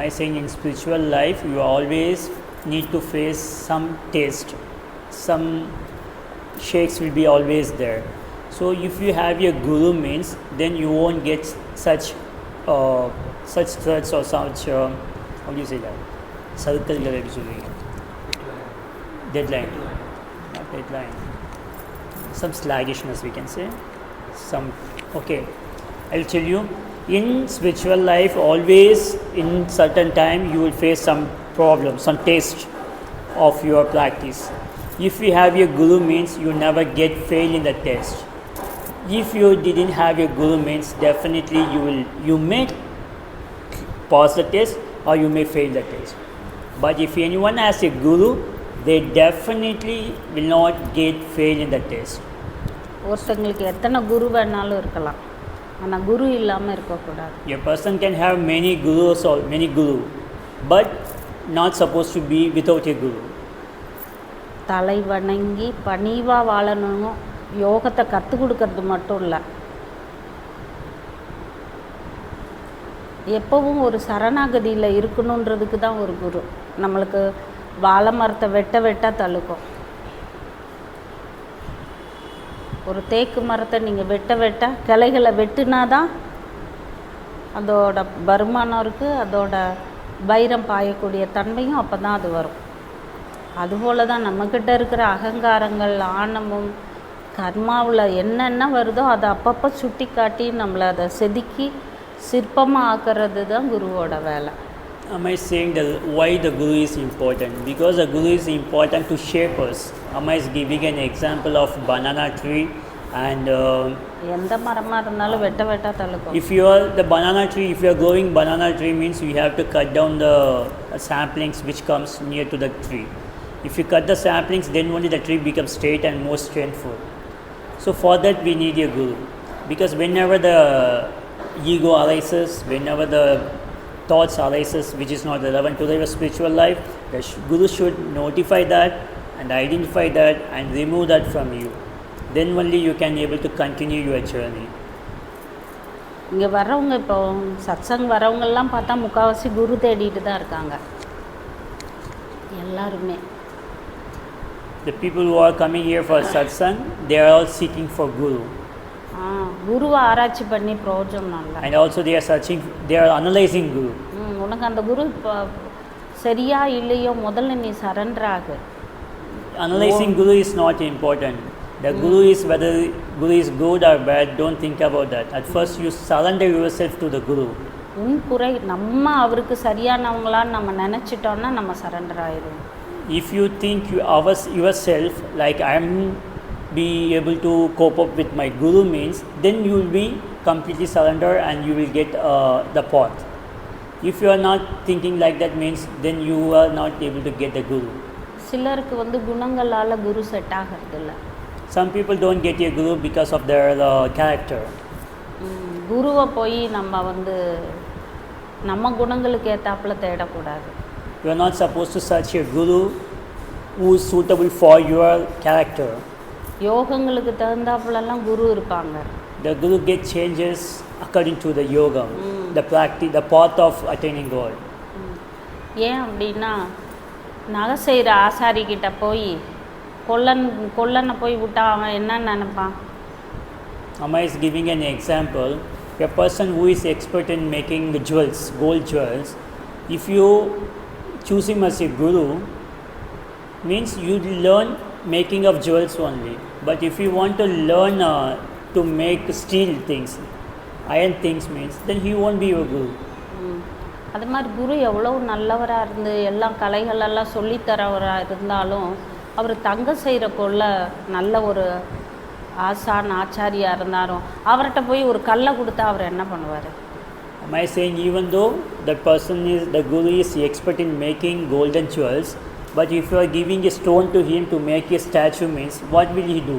I saying in spiritual life you always need to face some test, some shakes will be always there. So if you have your guru means, then you won't get such threats or such how do you say that? Circle deadline, not deadline. Some sluggishness we can say. Some okay. I'll tell you. In spiritual life, always in certain time you will face some problems, some test of your practice. If you have your guru means you never get fail in the test. If you didn't have your guru means definitely you may pass the test or you may fail the test. But if anyone has a guru, they definitely will not get fail in the test. ஒருத்தங்களுக்கு எத்தனை குரு வேணாலும் இருக்கலாம், ஆனால் குரு இல்லாமல் இருக்கக்கூடாது. A person can have many gurus or many guru, but not supposed to be without a guru. தலை வணங்கி பணிவாக வாழணும். யோகத்தை கற்றுக் கொடுக்கறது மட்டும் இல்லை, எப்பவும் ஒரு சரணாகதியில் இருக்கணுன்றதுக்கு தான் ஒரு குரு. நம்மளுக்கு வாழை மரத்தை வெட்ட தழுக்கும். ஒரு தேக்கு மரத்தை நீங்கள் வெட்ட கிளைகளை வெட்டினா தான் அதோட வருமானம் இருக்குது, அதோட வைரம் பாயக்கூடிய தன்மையும் அப்போ தான் அது வரும். அதுபோல் தான் நம்மக்கிட்ட இருக்கிற அகங்காரங்கள், ஆணவம், கர்மாவில் என்னென்ன வருதோ அதை அப்பப்போ சுட்டி காட்டி நம்மளை அதை செதுக்கி சிற்பமாக ஆக்கிறது தான் குருவோட வேலை. Am I saying that why the guru is important? Because the guru is important to shape us. Am I giving an example of banana tree and எந்த மரமாக இருந்தாலும் வெட்ட தழுக்கும். if you are the banana tree, if you are growing banana tree means you have to cut down the saplings which comes near to the tree. If you cut the saplings, then only the tree becomes straight and more strengthful. So for that we need a guru, because whenever the ego arises, whenever the thoughts arises which is not relevant to your spiritual life, the guru should notify that and identify that and remove that from you. Then only you can able to continue your journey. இங்கே வர்றவங்க இப்போ சத்சங் வரவங்கெல்லாம் பார்த்தா முக்கால்வாசி குரு தேடிட்டு தான் இருக்காங்க எல்லாருமே. The people who are coming here for satsang, they are all seeking for guru. குருவை ஆராய்ச்சி பண்ணி பிரயோஜனம் இல்லை. And also they are searching, they are analyzing guru. உனக்கு அந்த குரு சரியா இல்லையோ முதல்ல நீ சரண்டர் ஆகு. Analyzing guru is not important. The guru is whether guru is good or bad, don't think about that. At first you surrender yourself to the guru. உன் குறை நம்ம அவருக்கு சரியானவங்களான்னு நம்ம நினச்சிட்டோன்னா நம்ம சரண்டர் ஆயிடுவோம். If you think yourself like I am be able to cope up with my guru means, then you will be completely surrender and you will get the path. If you are not thinking like that means, then you are not able to get the guru. சிலருக்கு குணங்களால் குரு set ஆகிறது இல்லை. Some people don't get a guru because of their character. குருவை போய் நம்ம நம்ம குணங்களுக்கு ஏற்றாப்புல தேடக்கூடாது. You are not supposed to search a guru who is suitable for your character. யோகங்களுக்கு தகுந்தாப்புலலாம் குரு இருப்பாங்க. The guru get changes according to the yoga, the practice, the path of attaining God. ஏன் அப்படின்னா நகை செய்கிற ஆசாரிக்கிட்ட போய் கொல்லனை போய் விட்டா அவன் என்ன நினைப்பான்? Amma is giving an example. A person who is expert in making jewels, gold jewels, if you choose him as a guru, means you learn making of jewels only. But if you want to learn to make steel things, iron things means, then he won't be your guru. அது மாதிரி குரு எவ்வளோ நல்லவராக இருந்து எல்லா கலைகளெல்லாம் சொல்லித்தரவராக இருந்தாலும் அவர் தங்க செய்கிற கொள்ள நல்ல ஒரு ஆசான் ஆச்சாரியாக இருந்தாலும் அவர்கிட்ட போய் ஒரு கல்லை கொடுத்தா அவர் என்ன பண்ணுவார்? Am I saying even though the guru is expert in making golden jewels, but if you are giving a stone to him to make a statue means, what will he do?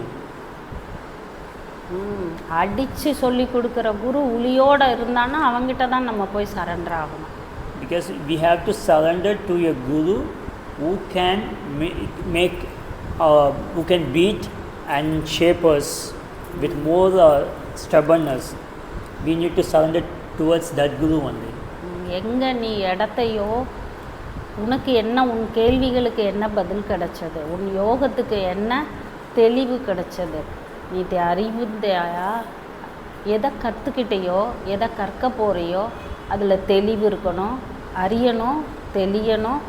அடித்து சொல்லி கொடுக்குற குரு உளியோடு இருந்தான்னா அவங்ககிட்ட தான் நம்ம போய் surrender ஆகணும். Because we have to surrender to a guru who can who can beat and shape us with more stubbornness. We need to surrender towards that guru only. எங்கே நீ இடத்தையோ, உனக்கு என்ன, உன் கேள்விகளுக்கு என்ன பதில் கிடைச்சது, உன் யோகத்துக்கு என்ன தெளிவு கிடைச்சது, நீ அறிவுந்தையா எதை கற்றுக்கிட்டையோ, எதை கற்க போகிறையோ அதில் தெளிவு இருக்கணும், அறியணும், தெளியணும்,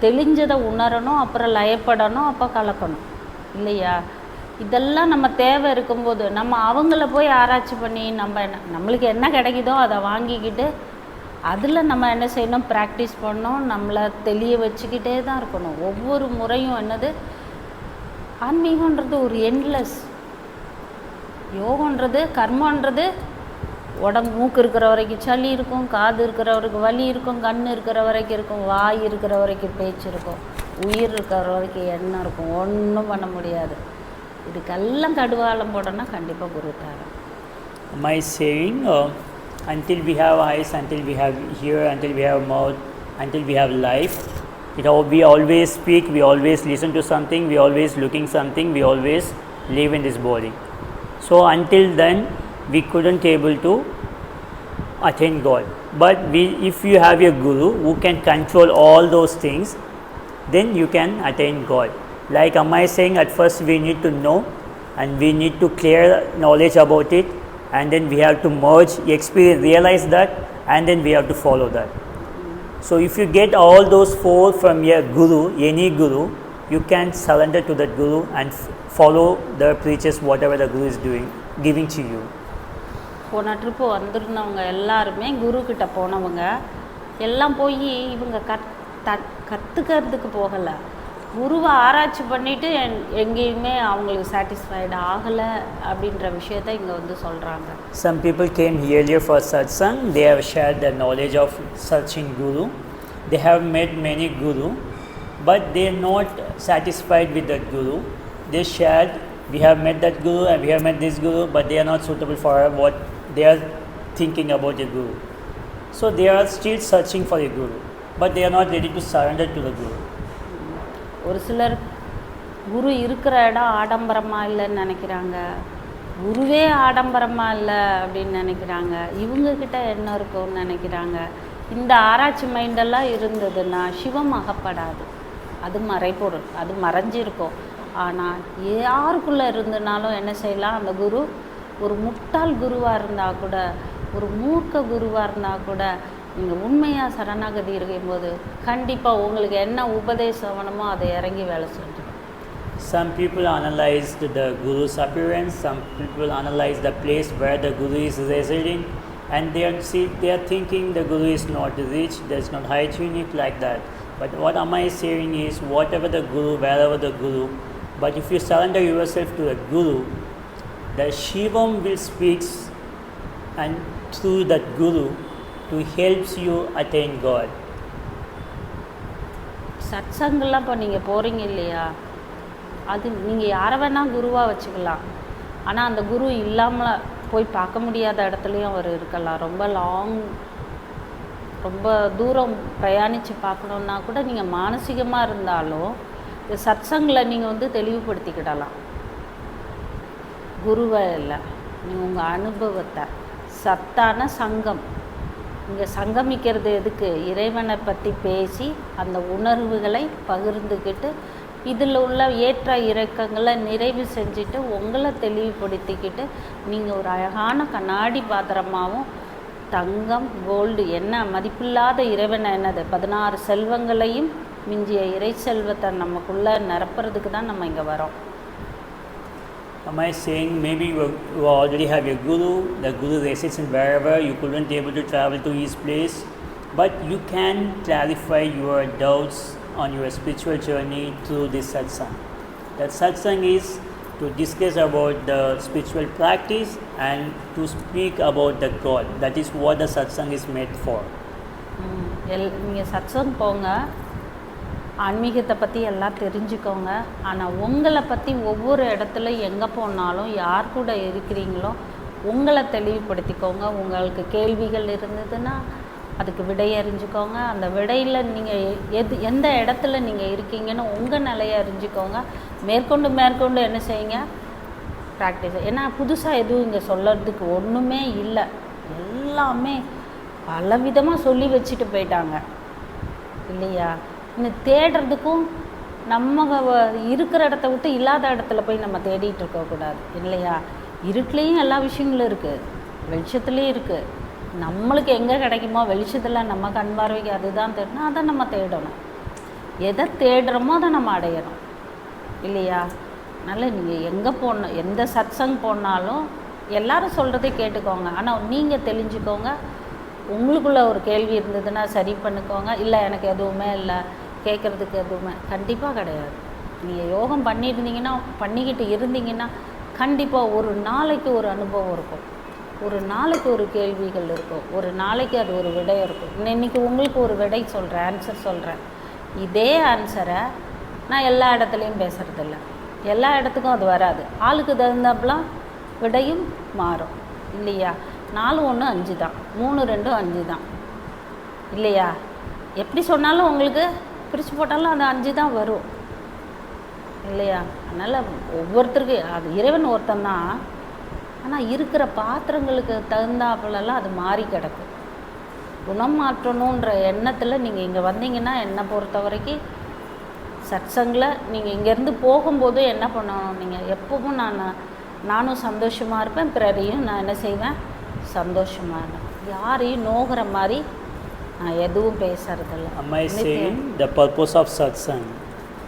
தெளிஞ்சதை உணரணும், அப்புறம் லயப்படணும், அப்போ கலக்கணும் இல்லையா? இதெல்லாம் நம்ம தேவை இருக்கும்போது நம்ம அவங்கள போய் ஆராய்ச்சி பண்ணி நம்மளுக்கு என்ன கிடைக்குதோ அதை வாங்கிக்கிட்டு அதில் நம்ம என்ன செய்யணும், ப்ராக்டிஸ் பண்ணணும், நம்மளை தெளிய வச்சுக்கிட்டே தான் இருக்கணும். ஒவ்வொரு முறையும் என்னது, ஆன்மீகன்றது ஒரு எண்ட்லெஸ். யோகன்றது, கர்மன்றது, உடம்பு மூக்கு இருக்கிற வரைக்கும் சளி இருக்கும், காது இருக்கிற வரைக்கும் வலி இருக்கும், கண் இருக்கிற வரைக்கும் இருக்கும், வாய் இருக்கிற வரைக்கும் பேச்சு இருக்கும், உயிர் இருக்கிற வரைக்கும் எண்ணம் இருக்கும். ஒன்றும் பண்ண முடியாது. இதுக்கெல்லாம் கடுவாலம் போடணும்னா கண்டிப்பாக குரு தேவை. My saying, until we have eyes, until we have ear, until we have mouth, until we have life, we always speak, we always listen to something, we always looking something, we always live in this body. So until then we couldn't able to attain God. But if you have a guru who can control all those things, then you can attain God. Like Amma is saying, at first we need to know and we need to clear knowledge about it, and then we have to merge, experience, realize that, and then we have to follow that. So if you get all those four from your guru, any guru, you can surrender to that guru and follow the preachers, whatever the guru is doing, giving to you. போன trip வந்திருந்தவங்க எல்லாருமே குருக்கிட்ட போனவங்க எல்லாம் போய் இவங்க கற்றுக்கிறதுக்கு போகலை, குருவை ஆராய்ச்சி பண்ணிவிட்டு எங்கேயுமே அவங்களுக்கு சாட்டிஸ்ஃபைடு ஆகலை அப்படின்ற விஷயத்த இங்கே வந்து சொல்கிறாங்க. Some people came earlier for Satsang, they have shared the knowledge of searching guru, they have met many guru, but they are not satisfied with that guru. They shared, we have met that guru and we have met this guru, but they are not suitable for what they are thinking about the guru. So they are still searching for a guru, but they are not ready to surrender to the guru. ஒரு சிலர் குரு இருக்கிற இடம் ஆடம்பரமாக இல்லைன்னு நினைக்கிறாங்க, குருவே ஆடம்பரமாக இல்லை அப்படின்னு நினைக்கிறாங்க, இவங்கக்கிட்ட என்ன இருக்கும்னு நினைக்கிறாங்க. இந்த ஆராய்ச்சி மைண்டெல்லாம் இருந்ததுன்னா சிவம் அகப்படாது, அது மறைபொருள், அது மறைஞ்சிருக்கும். ஆனால் யாருக்குள்ளே இருந்தனாலும் என்ன செய்யலாம், அந்த குரு ஒரு முட்டாள் குருவாக இருந்தால் கூட, ஒரு மூர்க்க குருவாக இருந்தால் கூட, நீங்கள் உண்மையாக சரணாகதி இருக்கும்போது கண்டிப்பாக உங்களுக்கு என்ன உபதேசம் வேணுமோ அதை இறங்கி வேலை செஞ்சிடும். Some people analyzed the guru's appearance, some people analyze the place where the guru is residing, and they are thinking the guru is not rich, there is not hygienic like that. But what Amma is saying is, whatever the guru, wherever the guru, but if you surrender yourself to the guru, the Shivam will speak, and through that guru to helps you attain God. சத்சங்கெல்லாம் இப்போ நீங்கள் போகிறீங்க இல்லையா, அது நீங்கள் யாரை வேணால் குருவாக வச்சுக்கலாம். ஆனால் அந்த குரு இல்லாமல் போய் பார்க்க முடியாத இடத்துலையும் அவர் இருக்கலாம். ரொம்ப தூரம் பிரயாணித்து பார்க்கணுன்னா கூட நீங்கள் மானசீகமாக இருந்தாலும் இந்த சத்சங்கில் நீங்கள் வந்து தெளிவுபடுத்திக்கிடலாம். குருவை இல்லை, நீங்கள் உங்கள் அனுபவத்தை, சத்தான சங்கம். இங்கே சங்கமிக்கிறது எதுக்கு, இறைவனை பற்றி பேசி அந்த உணர்வுகளை பகிர்ந்துக்கிட்டு இதில் உள்ள ஏற்ற இறக்கங்களை நிறைவு செஞ்சுட்டு உங்களை தெளிவுபடுத்திக்கிட்டு நீங்கள் ஒரு அழகான கண்ணாடி பாத்திரமாகவும் தங்கம் கோல்டு என்ன மதிப்பில்லாத இறைவனை என்னது 16 செல்வங்களையும் மிஞ்சிய இறை செல்வத்தை நமக்குள்ளே நிரப்புறதுக்கு தான் நம்ம இங்கே வரோம். Am I saying maybe you already have your guru, the guru resides in wherever, you couldn't able to travel to his place, but you can clarify your doubts on your spiritual journey through this satsang. That satsang is to discuss about the spiritual practice and to speak about the God. That is what the satsang is made for. நீங்கள் சத்சங் போங்க, ஆன்மீகத்தை பற்றி எல்லாம் தெரிஞ்சுக்கோங்க. ஆனால் உங்களை பற்றி ஒவ்வொரு இடத்துல எங்கே போனாலும் யார் கூட இருக்கிறீங்களோ உங்களை தெளிவுபடுத்திக்கோங்க. உங்களுக்கு கேள்விகள் இருந்ததுன்னா அதுக்கு விடை அறிஞ்சிக்கோங்க. அந்த விடையில் நீங்கள் எந்த இடத்துல நீங்கள் இருக்கீங்கன்னு உங்கள் நிலையை அறிஞ்சிக்கோங்க. மேற்கொண்டு என்ன செய்யுங்க, ப்ராக்டிஸ். ஏன்னா புதுசாக எதுவும் இங்கே சொல்கிறதுக்கு ஒன்றுமே இல்லை. எல்லாமே பல விதமாக சொல்லி வச்சுட்டு போயிட்டாங்க இல்லையா. இன்னும் தேடுறதுக்கும் நம்ம இருக்கிற இடத்த விட்டு இல்லாத இடத்துல போய் நம்ம தேடிட்டு இருக்கக்கூடாது இல்லையா. இருட்டுலேயும் எல்லா விஷயங்களும் இருக்குது, வெளிச்சத்துலேயும் இருக்குது. நம்மளுக்கு எங்கே கிடைக்குமோ வெளிச்சத்தில் நம்ம கண் பார்வைக்கு அதுதான் தேடணும், அதை நம்ம தேடணும். எதை தேடுறோமோ அதை நம்ம அடையணும் இல்லையா. அதனால் நீங்கள் எங்கே போகணும், எந்த சத்சங் போனாலும் எல்லாரும் சொல்கிறதே கேட்டுக்கோங்க. ஆனால் நீங்கள் தெளிஞ்சுக்கோங்க. உங்களுக்குள்ள ஒரு கேள்வி இருந்ததுன்னா சரி பண்ணிக்கோங்க. இல்லை எனக்கு எதுவுமே இல்லை, கேட்குறதுக்கு எதுவுமே கண்டிப்பாக கிடையாது. நீங்கள் யோகம் பண்ணியிருந்தீங்கன்னா, பண்ணிக்கிட்டு இருந்தீங்கன்னா கண்டிப்பாக ஒரு நாளைக்கு ஒரு அனுபவம் இருக்கும், ஒரு நாளைக்கு ஒரு கேள்விகள் இருக்கும், ஒரு நாளைக்கு அது ஒரு விடை இருக்கும். இன்றைக்கி உங்களுக்கு ஒரு விடை சொல்கிறேன், ஆன்சர் சொல்கிறேன். இதே ஆன்சரை நான் எல்லா இடத்துலையும் பேசுகிறதில்ல, எல்லா இடத்துக்கும் அது வராது. ஆளுக்கு தகுந்தாப்புலாம் விடையும் மாறும் இல்லையா. 4 1 5 தான், 3 2 5 தான் இல்லையா. எப்படி சொன்னாலும் உங்களுக்கு பிரித்து போட்டாலும் அது 5 தான் வரும் இல்லையா. அதனால் ஒவ்வொருத்தருக்கு அது இறைவன் ஒருத்தன் தான். ஆனால் இருக்கிற பாத்திரங்களுக்கு தகுந்தாப்புலலாம் அது மாறி கிடக்கும். குணம் மாற்றணுன்ற எண்ணத்தில் நீங்கள் இங்கே வந்தீங்கன்னா என்னை பொறுத்த வரைக்கும் சத்சங்கில் நீங்கள் இங்கேருந்து போகும்போது என்ன பண்ணணும், நீங்கள் எப்பவும் நானும் சந்தோஷமாக இருப்பேன், பிறரையும் நான் என்ன செய்வேன், சந்தோஷமாக இருப்பேன். யாரையும் நோகிற மாதிரி நான் எதுவும் பேசுறதில்ல. Amma is saying the purpose of satsang.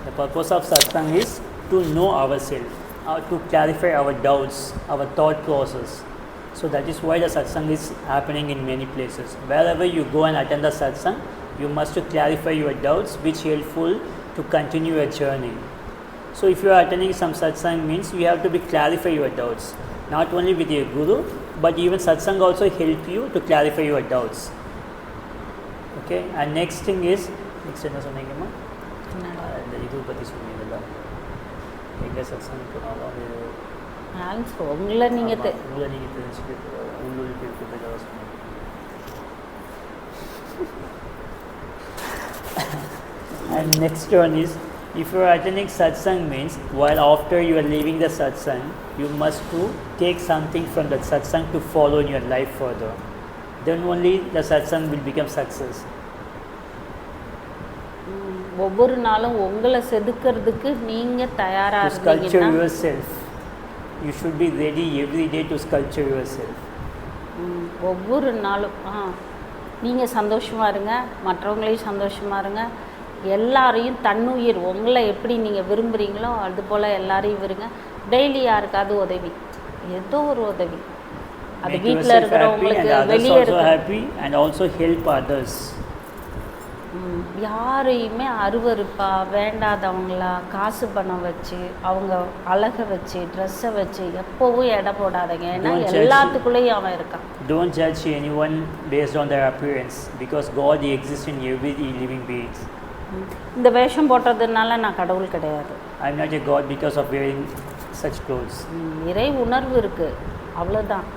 The purpose of satsang is to know ourselves, to clarify our doubts, our thought process. So that is why the satsang is happening in many places. Wherever you go and attend the satsang, you must to clarify your doubts, which helpful to continue your journey. So if you are attending some satsang means you have to be clarify your doubts, not only with your guru, but even satsang also help you to clarify your doubts. Okay, and next thing is next என்ன சொன்னீங்கம்மா, இந்த இது பற்றி சொன்னீங்கல்ல, எங்கள் சத்சங் போனாலும் answer உங்களை நீங்கள் தெரிஞ்சுக்கிட்டு உள்ளூருக்கு இருக்கிறதுக்காக சொன்னீங்க. And next one is, if you are attending satsang means while after you are leaving the satsang, you must to take something from that satsang to follow in your life further. Then only the satsang will become success. ஒவ்வொரு நாளும் உங்களை செதுக்கிறதுக்கு நீங்கள் தயாராக sculpture yourself. You should be ready every day to sculpture yourself. ஒவ்வொரு நாளும் நீங்கள் சந்தோஷமாக இருங்க, மற்றவங்களையும் சந்தோஷமாக இருங்க. எல்லாரையும் தன்னுயிர் உங்களை எப்படி நீங்கள் விரும்புகிறீங்களோ அது போல் எல்லாரையும் விருங்க. டெய்லி யாருக்காவது உதவி, ஏதோ ஒரு உதவி, அது வீட்டில் இருக்கிறவங்களுக்கு, வெளியே happy and also help others. யாரையுமே அருவருப்பா வேண்டாதவங்களா காசு பணம் வச்சு அவங்க அழகை வச்சு ட்ரெஸ்ஸை வச்சு எப்போவும் எடை போடாதீங்க. ஏன்னா எல்லாத்துக்குள்ளேயும் அவன் இருக்கான். Don't judge anyone based on their appearance, because God exists in every living being. இந்த வேஷம் போட்டதுனால நான் கடவுள் கிடையாது. I am not a God because of wearing such clothes. இறை உணர்வு இருக்குது, அவ்வளோதான்.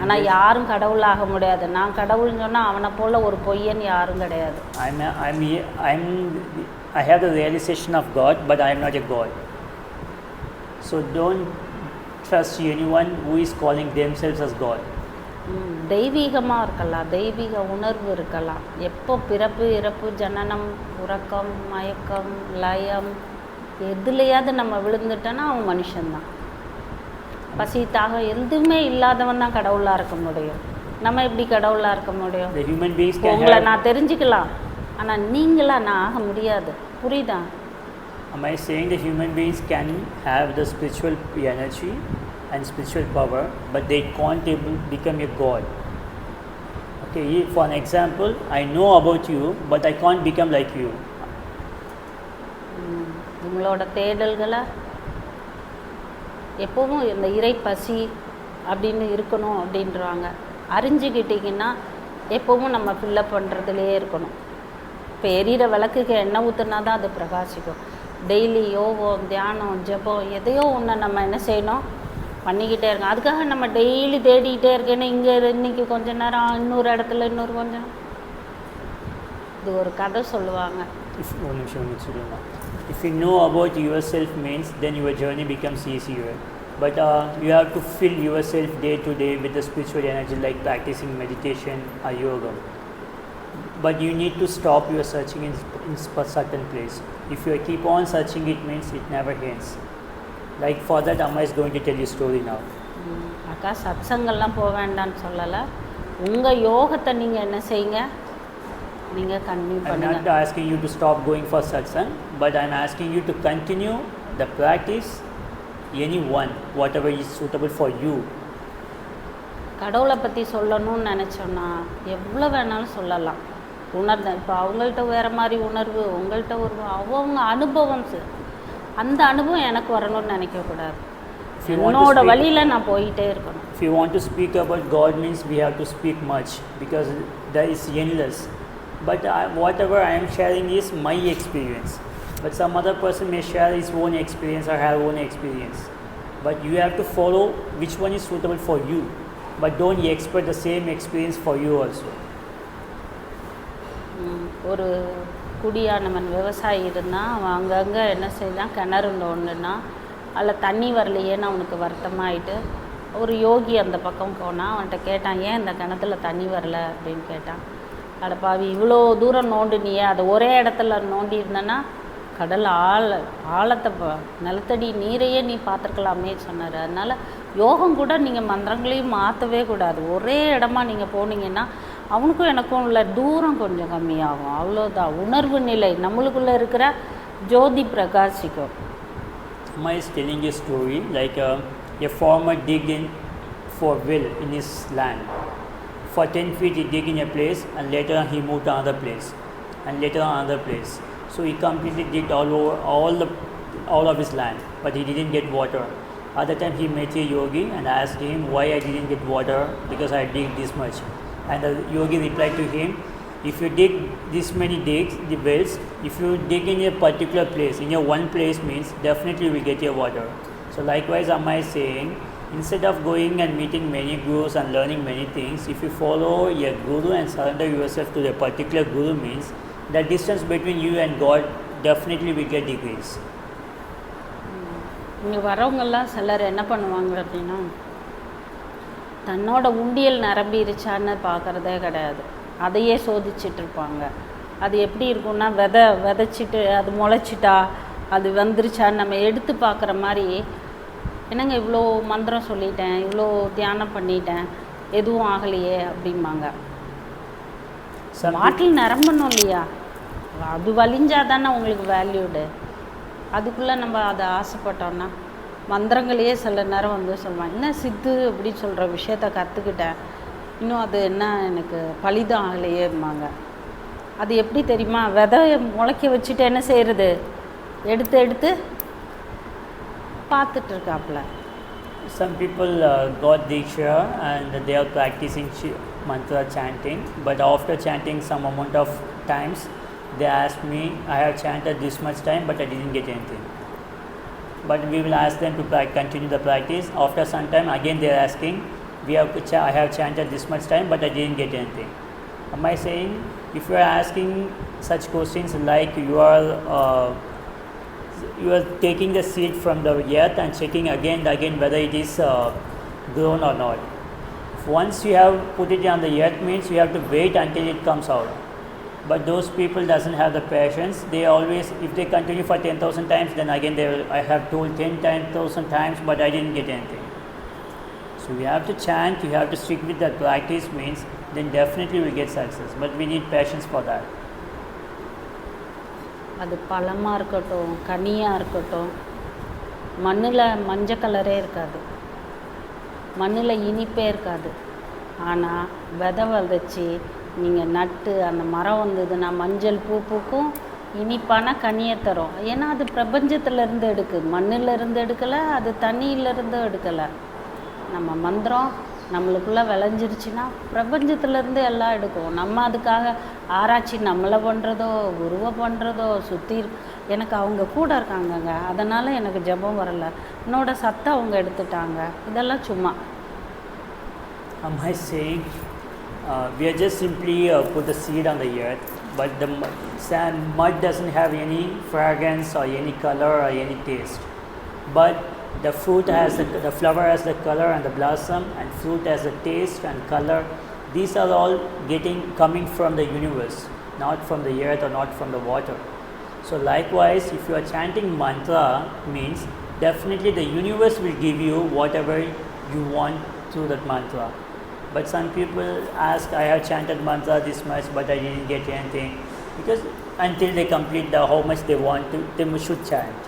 ஆனால் யாரும் கடவுளாக முடியாது. நான் கடவுள்னு சொன்னால் அவனை போல் ஒரு பொய்யன் யாரும் கிடையாது. I have the realization of God, but I am not a God. So don't trust anyone who is calling themselves as God. தெய்வீகமாக இருக்கலாம், தெய்வீக உணர்வு இருக்கலாம். எப்போ பிறப்பு இறப்பு ஜனனம் உறக்கம் மயக்கம் லயம் எதுலையாவது நம்ம விழுந்துட்டோன்னா அவன் மனுஷன்தான். பசி தாகம் எதுவுமே இல்லாதவன் தான் கடவுளாக இருக்க முடியும். நம்ம எப்படி கடவுளாக இருக்க முடியும்? உங்களை நான் தெரிஞ்சுக்கலாம், ஆனால் நீங்களா நான் ஆக முடியாது. புரியுதா? Am I saying the human beings can have the spiritual energy and spiritual power, but they can't become a god? Okay, for an example, I know about you, but I can't become like you. உங்களோட தேடல்களை எப்போவும் இந்த இறை பசி அப்படின்னு இருக்கணும் அப்படின்றாங்க. அறிஞ்சிக்கிட்டிங்கன்னா எப்போவும் நம்ம ஃபில்லப் பண்ணுறதுலேயே இருக்கணும். இப்போ எரியிற விளக்குக்கு எண்ணெய் ஊற்றுனா தான் அது பிரகாசிக்கும். டெய்லி யோகம் தியானம் ஜெபம் எதையோ ஒன்று நம்ம என்ன செய்யணும், பண்ணிக்கிட்டே இருக்கோம். அதுக்காக நம்ம டெய்லி தேடிக்கிட்டே இருக்கேன்னு இங்கே இன்றைக்கி கொஞ்ச நேரம் இன்னொரு இடத்துல இன்னொரு கொஞ்சம். இது ஒரு கதை சொல்லுவாங்க. If you know about yourself means then your journey becomes easier. But you have to fill yourself day to day with the spiritual energy, like practicing meditation or yoga. but you need to stop your searching in certain place. If you keep on searching, it means it never ends. Like for that, Amma is going to tell you story now. அக்கா சத்சங்கெல்லாம் போக வேண்டாம்னு சொல்லலை. உங்கள் யோகத்தை நீங்கள் என்ன செய்யுங்க, நீங்கள் கண்டினியூ I'm பண்ணுங்க. not asking you to stop going for satsang, but I'm asking you to continue the practice, any one, whatever is suitable for you. கடவுளை பற்றி சொல்லணும்னு நினச்சோன்னா எவ்வளோ வேணாலும் சொல்லலாம். இப்போ அவங்கள்ட்ட வேறு மாதிரி உணர்வு, உங்கள்கிட்ட ஒரு அவங்க அனுபவம், அந்த அனுபவம் எனக்கு வரணும்னு நினைக்கக்கூடாது. என்னோட வழியில் நான் போயிட்டே இருக்கணும். If you want to speak about God means we have to speak much because that is endless. But whatever I am sharing is my experience. But some other person may share his own experience or her own experience. But you have to follow which one is suitable for you. But don't expect the same experience for you also. ஒரு குடியானவன் விவசாயி இருந்தால் அவன் அங்கங்கே என்ன செய்தான், கிணறு ஒன்றுனா அதில் தண்ணி வரலையேன்னு அவனுக்கு வருத்தமாயிட்டு ஒரு யோகி அந்த பக்கம் போனால் அவன்கிட்ட கேட்டான், ஏன் இந்த கிணத்துல தண்ணி வரல அப்படின்னு கேட்டான். அடப்பாவி, இவ்வளோ தூரம் நோண்டினியே, அதை ஒரே இடத்துல நோண்டி இருந்தேன்னா கடல் ஆழத்தை நிலத்தடி நீரையே நீ பார்த்துருக்கலாமே சொன்னார். அதனால் யோகம் கூட நீங்கள் மந்திரங்களையும் மாற்றவே கூடாது. ஒரே இடமா நீங்கள் போனீங்கன்னா அவனுக்கும் எனக்கும் உள்ள தூரம் கொஞ்சம் கம்மியாகும். அவ்வளோதான். உணர்வு நிலை நம்மளுக்குள்ளே இருக்கிற ஜோதி பிரகாசிக்கும். Amma is telling a story like a farmer digged in for well in his land. For 10 feet he dig in a place and later he moved to another place and later another place. So he completely digged all over all of his land, but he didn't get water. At the time he met a yogi and asked him why I didn't get water because I dig this much. And the yogi replied to him, if you dig this many digs, the wells, if you dig in a particular place, in your one place means definitely you will get your water. So likewise Amma is saying, instead of going and meeting many gurus and learning many things, if you follow a guru and surrender yourself to a particular guru means the distance between you and God definitely will get decreased. இங்கே வரவங்கெல்லாம் சிலர் என்ன பண்ணுவாங்க அப்படின்னா, தன்னோட உண்டியல் நிரம்பிருச்சான்னு பார்க்குறதே கிடையாது. அதையே சோதிச்சுட்டு இருப்பாங்க. அது எப்படி இருக்குன்னா, விதைச்சிட்டு அது முளைச்சிட்டா அது வந்துருச்சான்னு நம்ம எடுத்து பார்க்குற மாதிரி, என்னங்க இவ்வளோ மந்திரம் சொல்லிட்டேன், இவ்வளோ தியானம் பண்ணிட்டேன், எதுவும் ஆகலையே அப்படிம்பாங்க. பாட்டில் நிரம்பணும் இல்லையா, அது வலிஞ்சால் தானே உங்களுக்கு வேல்யூடு. அதுக்குள்ளே நம்ம அதை ஆசைப்பட்டோன்னா மந்திரங்களையே சில நேரம் வந்து சொல்லுவாங்க, என்ன சித்து அப்படி சொல்கிற விஷயத்த கற்றுக்கிட்டேன், இன்னும் அது என்ன எனக்கு பலிதம் ஆகலையேம்பாங்க. அது எப்படி தெரியுமா, விதை முளைக்க வச்சுட்டு என்ன செய்கிறது, எடுத்து பார்த்துட்ருக்காப்புல. Some people got Diksha and they are practicing mantra chanting, but after chanting some amount of times, they asked me, I have chanted this much time but I didn't get anything. But we will ask them to continue the practice. After some time again they are asking, I have chanted this much time but I didn't get anything. Am I saying, if you are asking such questions like you are taking the seed from the earth and checking again and again whether it is grown or not. Once you have put it on the earth means you have to wait until it comes out. But those people doesn't have the patience. They always, if they continue for 10,000 times, then again they will, I have told 10,000 times but I didn't get anything. So you have to chant, you have to stick with that practice means then definitely we will get success. But we need patience for that. அது பழமாக இருக்கட்டும், கனியாக இருக்கட்டும், மண்ணில் மஞ்சள் கலரே இருக்காது, மண்ணில் இனிப்பே இருக்காது. ஆனால் விதை விதைச்சி நீங்கள் நட்டு அந்த மரம் வந்ததுன்னா மஞ்சள் பூ பூக்கும், இனிப்பான கனியை தரும். ஏன்னா அது பிரபஞ்சத்திலேருந்து எடுக்குது, மண்ணிலேருந்து எடுக்கலை, அது தண்ணியிலேருந்து எடுக்கலை. நம்ம மந்திரம் நம்மளுக்குள்ளே விளைஞ்சிருச்சுன்னா பிரபஞ்சத்துலேருந்து எல்லாம் எடுக்கும். நம்ம அதுக்காக ஆராய்ச்சி நம்மளை பண்ணுறதோ குருவை பண்ணுறதோ சுற்றி எனக்கு அவங்க கூட இருக்காங்கங்க, அதனால் எனக்கு ஜெபம் வரலை, என்னோட சத்தை அவங்க எடுத்துட்டாங்க, இதெல்லாம் சும்மா. Am I saying we are just simply put the seed on the earth, but the mud doesn't have any fragrance or any color or any taste, but the fruit has the flower has the color and the blossom, and fruit has the taste and color These are all coming from the universe, not from the earth or not from the water. So likewise, if you are chanting mantra, means definitely the universe will give you whatever you want through that mantra. But some people ask, I have chanted mantra this much but I didn't get anything, because until they complete how much they want to, they should chant.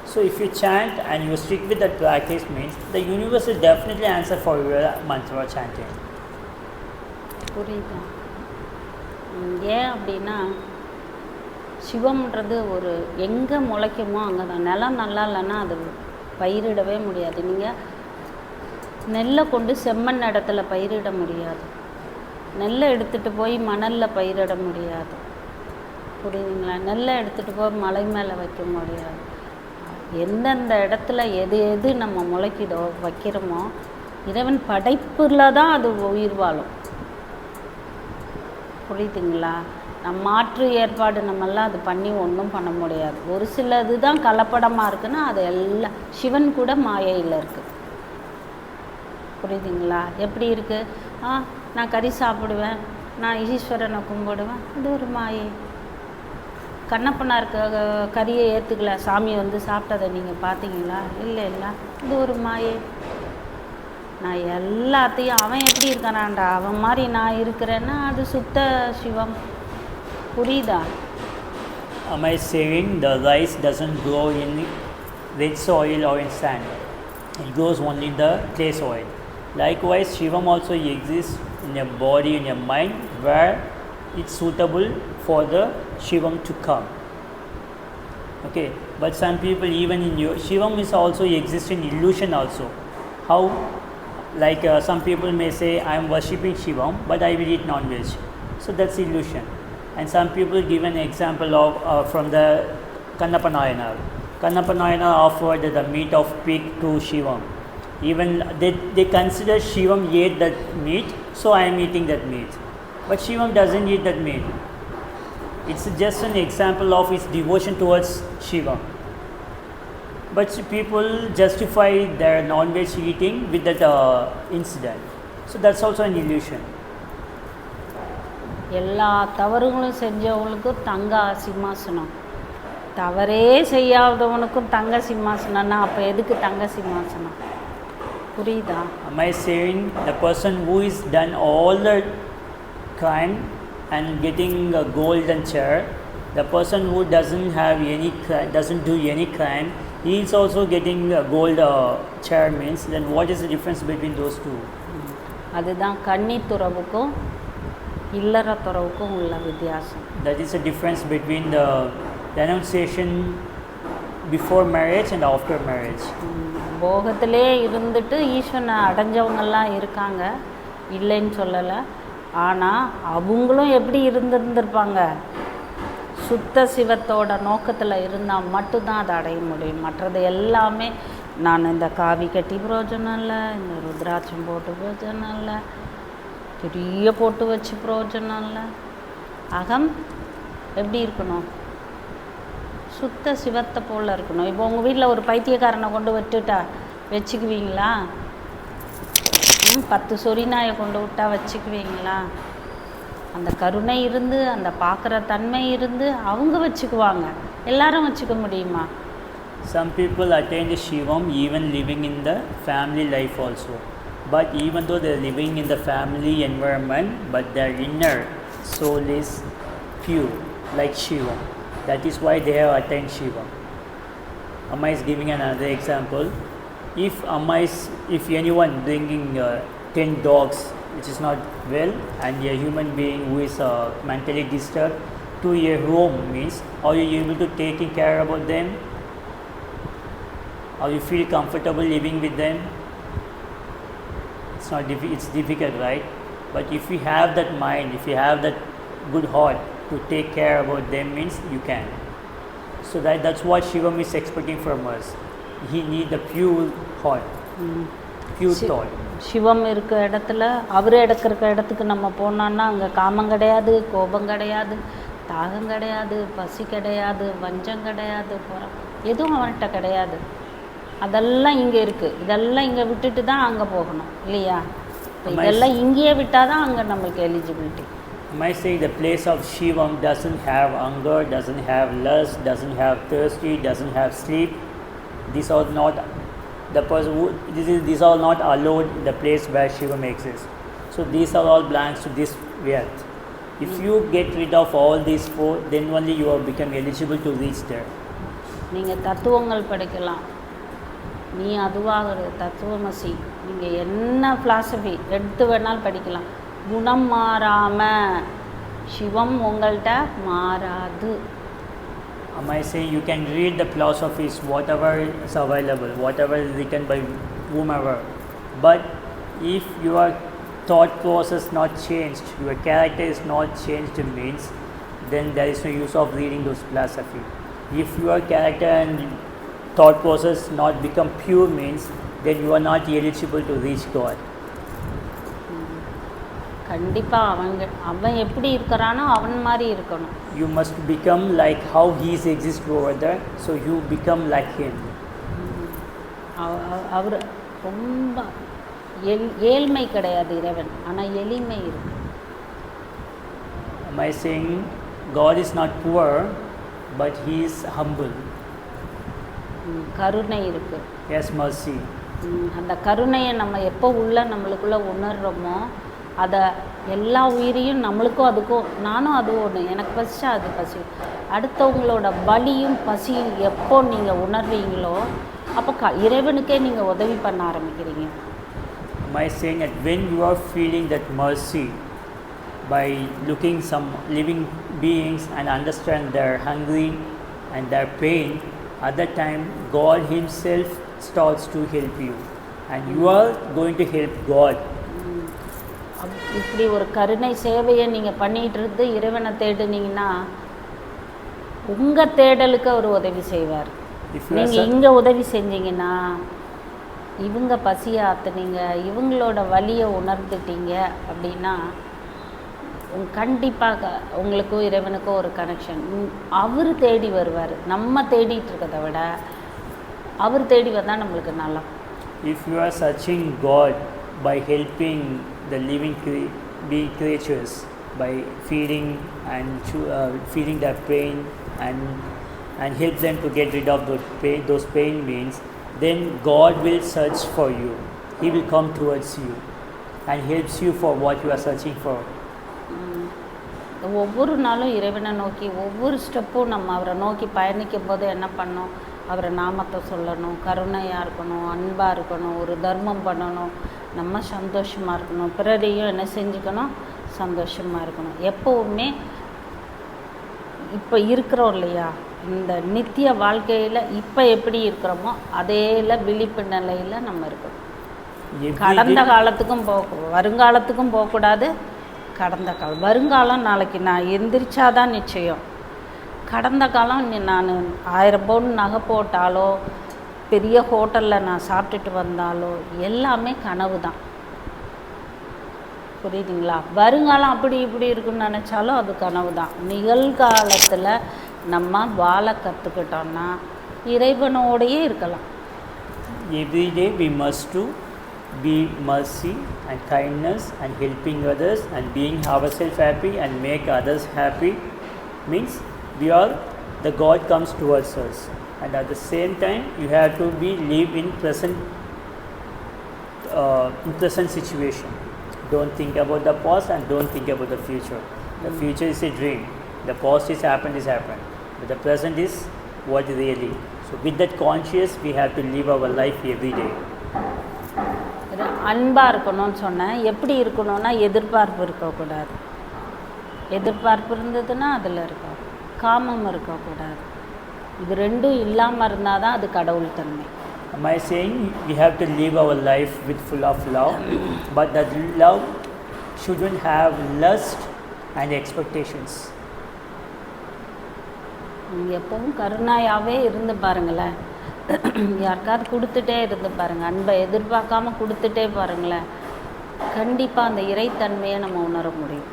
So if you chant and you stick with that practice, means the universe will definitely answer for your mantra chanting. புரியுதா? ஏன் அப்படின்னா, சிவம்ன்றது ஒரு எங்கே முளைக்குமோ அங்கே தான். நிலம் நல்லா இல்லைன்னா அது பயிரிடவே முடியாது. நீங்கள் நெல்லை கொண்டு செம்மண் இடத்துல பயிரிட முடியாது, நெல்லை எடுத்துகிட்டு போய் மணலில் பயிரிட முடியாது. புரியுதுங்களா? நெல்லை எடுத்துகிட்டு போய் மலை மேலே வைக்க முடியாது. எந்தெந்த இடத்துல எது எது நம்ம முளைக்குதோ வைக்கிறோமோ, இறைவன் படைப்பில் தான் அது உயிர் வாழும். புரியுதுங்களா? மாற்று ஏற்பாடு நம்மெல்லாம் அது பண்ணி ஒன்றும் பண்ண முடியாது. ஒரு சில இதுதான் கலப்படமாக இருக்குன்னா அது எல்லாம் சிவன் கூட மாயையில் இருக்குது. புரியுதுங்களா? எப்படி இருக்குது? நான் கறி சாப்பிடுவேன், நான் ஈஸ்வரனை கும்பிடுவேன், அது ஒரு மாயை. கண்ணப்பனார் கறியை ஏற்றுக்கல, சாமி வந்து சாப்பிட்டதை நீங்கள் பார்த்தீங்களா? இல்லை, இது ஒரு மாயை. நான் எல்லாத்தையும் அவன் எப்படி இருக்கிறான்டா அவன் மாதிரி நான் இருக்கிறேன்னா அது சுத்த சிவம். புரியுதா? Am I saying the rice doesn't grow in red soil or in sand? It grows only in the clay soil. Likewise, Shivam also exists in your body, in your mind, where it's suitable for the Shivam to come. Okay, but some people, even in your Shivam is also exist in illusion also. How? Like some people may say, I am worshipping Shivam, but I will eat non-veg. So that's illusion. And some people give an example of from the Kannappa Nayanar. Kannappa Nayanar offered the meat of pig to Shivam. Even they consider Shivam ate that meat, so I am eating that meat. But Shivam doesn't eat that meat. It's just an example of his devotion towards Shivam. But people justify their non-veg eating with that incident. So that's also an illusion. எல்லா தவறுகளும் செஞ்சவங்களுக்கும் தங்க சிம்மாசனம், தவறே செய்யாதவனுக்கும் தங்க சிம்மாசனம்னா அப்போ எதுக்கு தங்க சிம்மாசனம்? புரியுதா? Am I saying the person who is done all the crime and getting a golden chair, the person who doesn't do any crime, he is also getting a gold chair, means then what is the difference between those two? அதுதான் கன்னி துறவுக்கும் இல்லற துறவுக்கும் உள்ள வித்தியாசம். That is the difference between the renunciation before marriage and after marriage. போகத்திலே இருந்துட்டு ஈஸ்வரனை அடைஞ்சவங்கெல்லாம் இருக்காங்க, இல்லைன்னு சொல்லலை. ஆனால் அவங்களும் எப்படி இருந்திருப்பாங்க? சுத்த சிவத்தோட நோக்கத்தில் இருந்தால் மட்டும்தான் அதை அடைய முடியும். மற்றது எல்லாமே நான் இந்த காவி கட்டி பிரயோஜனம் இல்லை, இந்த ருத்ராட்சம் போட்டு பிரயோஜனம் இல்லை, பெரிய போட்டு வச்சு பிரயோஜனம் இல்லை. அகம் எப்படி இருக்கணும்? சுத்த சிவத்தை போல் இருக்கணும். இப்போ உங்கள் வீட்டில் ஒரு பைத்தியக்காரனை கொண்டு விட்டுட்டா வச்சுக்குவீங்களா? 10 சொரிநாயை கொண்டு விட்டா வச்சுக்குவீங்களா? அந்த கருணை இருந்து, அந்த பார்க்குற தன்மை இருந்து அவங்க வச்சுக்குவாங்க. எல்லாரும் வச்சுக்க முடியுமா? Some people attain the Shivam even living in the family life also. But even though they are living in the family environment, but their inner soul is pure, like Shivam. That is why they have attained Shivam. Amma is giving another example. If anyone bringing 10 dogs, which is not well, and a human being who is mentally disturbed to a home, means are you able to taking care about them? Or you feel comfortable living with them? It's difficult, right? But if you have that mind, if you have that good heart to take care about them, means you can. So that's what Shivam is expecting from us. He need the pure heart, pure thought. சிவம் இருக்க இடத்துல, அவரே இருக்கிற இடத்துக்கு நம்ம போனோன்னா அங்கே காமம் கிடையாது, கோபம் கிடையாது, தாகம் கிடையாது, பசி கிடையாது, வஞ்சம் கிடையாது, எதுவும் அவன்கிட்ட கிடையாது. அதெல்லாம் இங்கே இருக்குது. இதெல்லாம் இங்கே விட்டுட்டு தான் அங்கே போகணும் இல்லையா? இப்போ இதெல்லாம் இங்கேயே விட்டால் தான் அங்கே நம்மளுக்கு eligibility. Am I saying the place of Shivam doesn't have hunger, doesn't have lust, doesn't have thirsty, doesn't have sleep? These are not the person who, these are not allowed in the place where Shivam exists. So these are all belongs to this earth. If you get rid of all these four, then only you will become eligible to reach there. நீங்கள் தத்துவங்கள் படிக்கலாம், நீ அதுவாக தத்துவமசி, நீங்கள் என்ன philosophy எடுத்து வேணாலும் படிக்கலாம். குணம் மாறாமல் சிவம் உங்கள்கிட்ட மாறாது. Am I saying you can read the philosophies, whatever is available, whatever is written by whomever, but if your thought process not changed, your character is not changed, means then there is no use of reading those philosophy. If your character and thought process not become pure, means then you are not eligible to reach God. கண்டிப்பாக அவன் எப்படி இருக்கிறானோ அவன் மாதிரி இருக்கணும். You must become like how he exists over there, so you become like him. அவர் ரொம்ப ஏழ்மை கிடையாது இறைவன், ஆனால் எளிமை இருக்கு. Am I saying God is not poor, but he is humble? கருணை இருக்கு. Yes, mercy. அந்த கருணையை நம்ம எப்போ நம்மளுக்குள்ள உணர்றோமோ அதை எல்லா உயிரையும் நம்மளுக்கும் அதுக்கும், நானும் அது ஒன்று, எனக்கு பசிச்சா அது பசி, அடுத்தவங்களோட வலியும் பசியும் எப்போ நீங்கள் உணர்வீங்களோ அப்போ இறைவனுக்கே நீங்கள் உதவி பண்ண ஆரம்பிக்கிறீங்க. Am I saying that when you are feeling that mercy by looking some living beings and understand their hungry and their pain, at that time God himself starts to help you and you are going to help God. இப்படி ஒரு கருணை சேவையை நீங்கள் பண்ணிகிட்டு இருந்து இறைவனை தேடுனீங்கன்னா உங்கள் தேடலுக்கு அவர் உதவி செய்வார். நீங்கள் இங்கே உதவி செஞ்சீங்கன்னா இவங்க பசியை ஆற்றுனீங்க, இவங்களோட வலியை உணர்ந்துட்டீங்க அப்படின்னா கண்டிப்பாக உங்களுக்கும் இறைவனுக்கும் ஒரு கனெக்ஷன். அவர் தேடி வருவார், நம்ம தேடிட்டு இருக்கிறத விட அவர் தேடி வந்தால் நம்மளுக்கு நல்லா. If you are searching God by helping the living creatures, by feeding and feeding their pain and help them to get rid of those pain means, then God will search for you. He will come towards you and helps you for what you are searching for. ஒவ்வொரு நாளும் இறைவனை நோக்கி ஒவ்வொரு ஸ்டெப்பும் நம்ம அவரை நோக்கி பயணிக்கும் போது என்ன பண்ணணும், அவரை நாமத்தை சொல்லணும், கருணையாக இருக்கணும், அன்பாக இருக்கணும், ஒரு தர்மம் பண்ணணும், நம்ம சந்தோஷமாக இருக்கணும், பிறரையும் என்ன செஞ்சுக்கணும், சந்தோஷமாக இருக்கணும். எப்போவுமே இப்போ இருக்கிறோம் இல்லையா, இந்த நித்திய வாழ்க்கையில் இப்போ எப்படி இருக்கிறோமோ அதேல விழிப்பு நிலையில் நம்ம இருக்கணும். கடந்த காலத்துக்கும் வருங்காலத்துக்கும் போகக்கூடாது. கடந்த காலம் வருங்காலம் நாளைக்கு நான் எந்திரிச்சாதான் நிச்சயம். கடந்த காலம் நான் 1000 பவுன் நகை போட்டாலோ பெரிய ஹோட்டலில் நான் சாப்பிட்டுட்டு வந்தாலோ எல்லாமே கனவு தான். புரியுதுங்களா? வருங்காலம் அப்படி இப்படி இருக்குன்னு நினச்சாலும் அது கனவு தான். நிகழ்காலத்தில் நம்ம வாழ கற்றுக்கிட்டோம்னா இறைவனோடையே இருக்கலாம். Every day we must to be mercy and kindness and helping others and being ourselves happy and make others happy means we are the God comes towards us, and at the same time you have to be live in present situation. Don't think about the past and don't think about the future. The future is a dream, the past is happened, but the present is what really. So with that conscious we have to live our life every day. அன்பாக இருக்கணும்னு சொன்னேன். எப்படி இருக்கணும்னா எதிர்பார்ப்பு இருக்கக்கூடாது. எதிர்பார்ப்பு இருந்ததுன்னா அதில் இருக்கும். காமம் இருக்கக்கூடாது. இது ரெண்டும் இல்லாமல் இருந்தால் தான் அது கடவுள் தன்மை. Am I saying we have to live our life with full of love, but that love shouldn't have lust and expectations. நீங்கள் எப்பவும் கருணையாகவே இருந்து பாருங்களேன். யாருக்காவது கொடுத்துட்டே இருந்து பாருங்கள். அன்பை எதிர்பார்க்காம கொடுத்துட்டே பாருங்களேன். கண்டிப்பாக அந்த இறைத்தன்மையை நம்ம உணர முடியும்.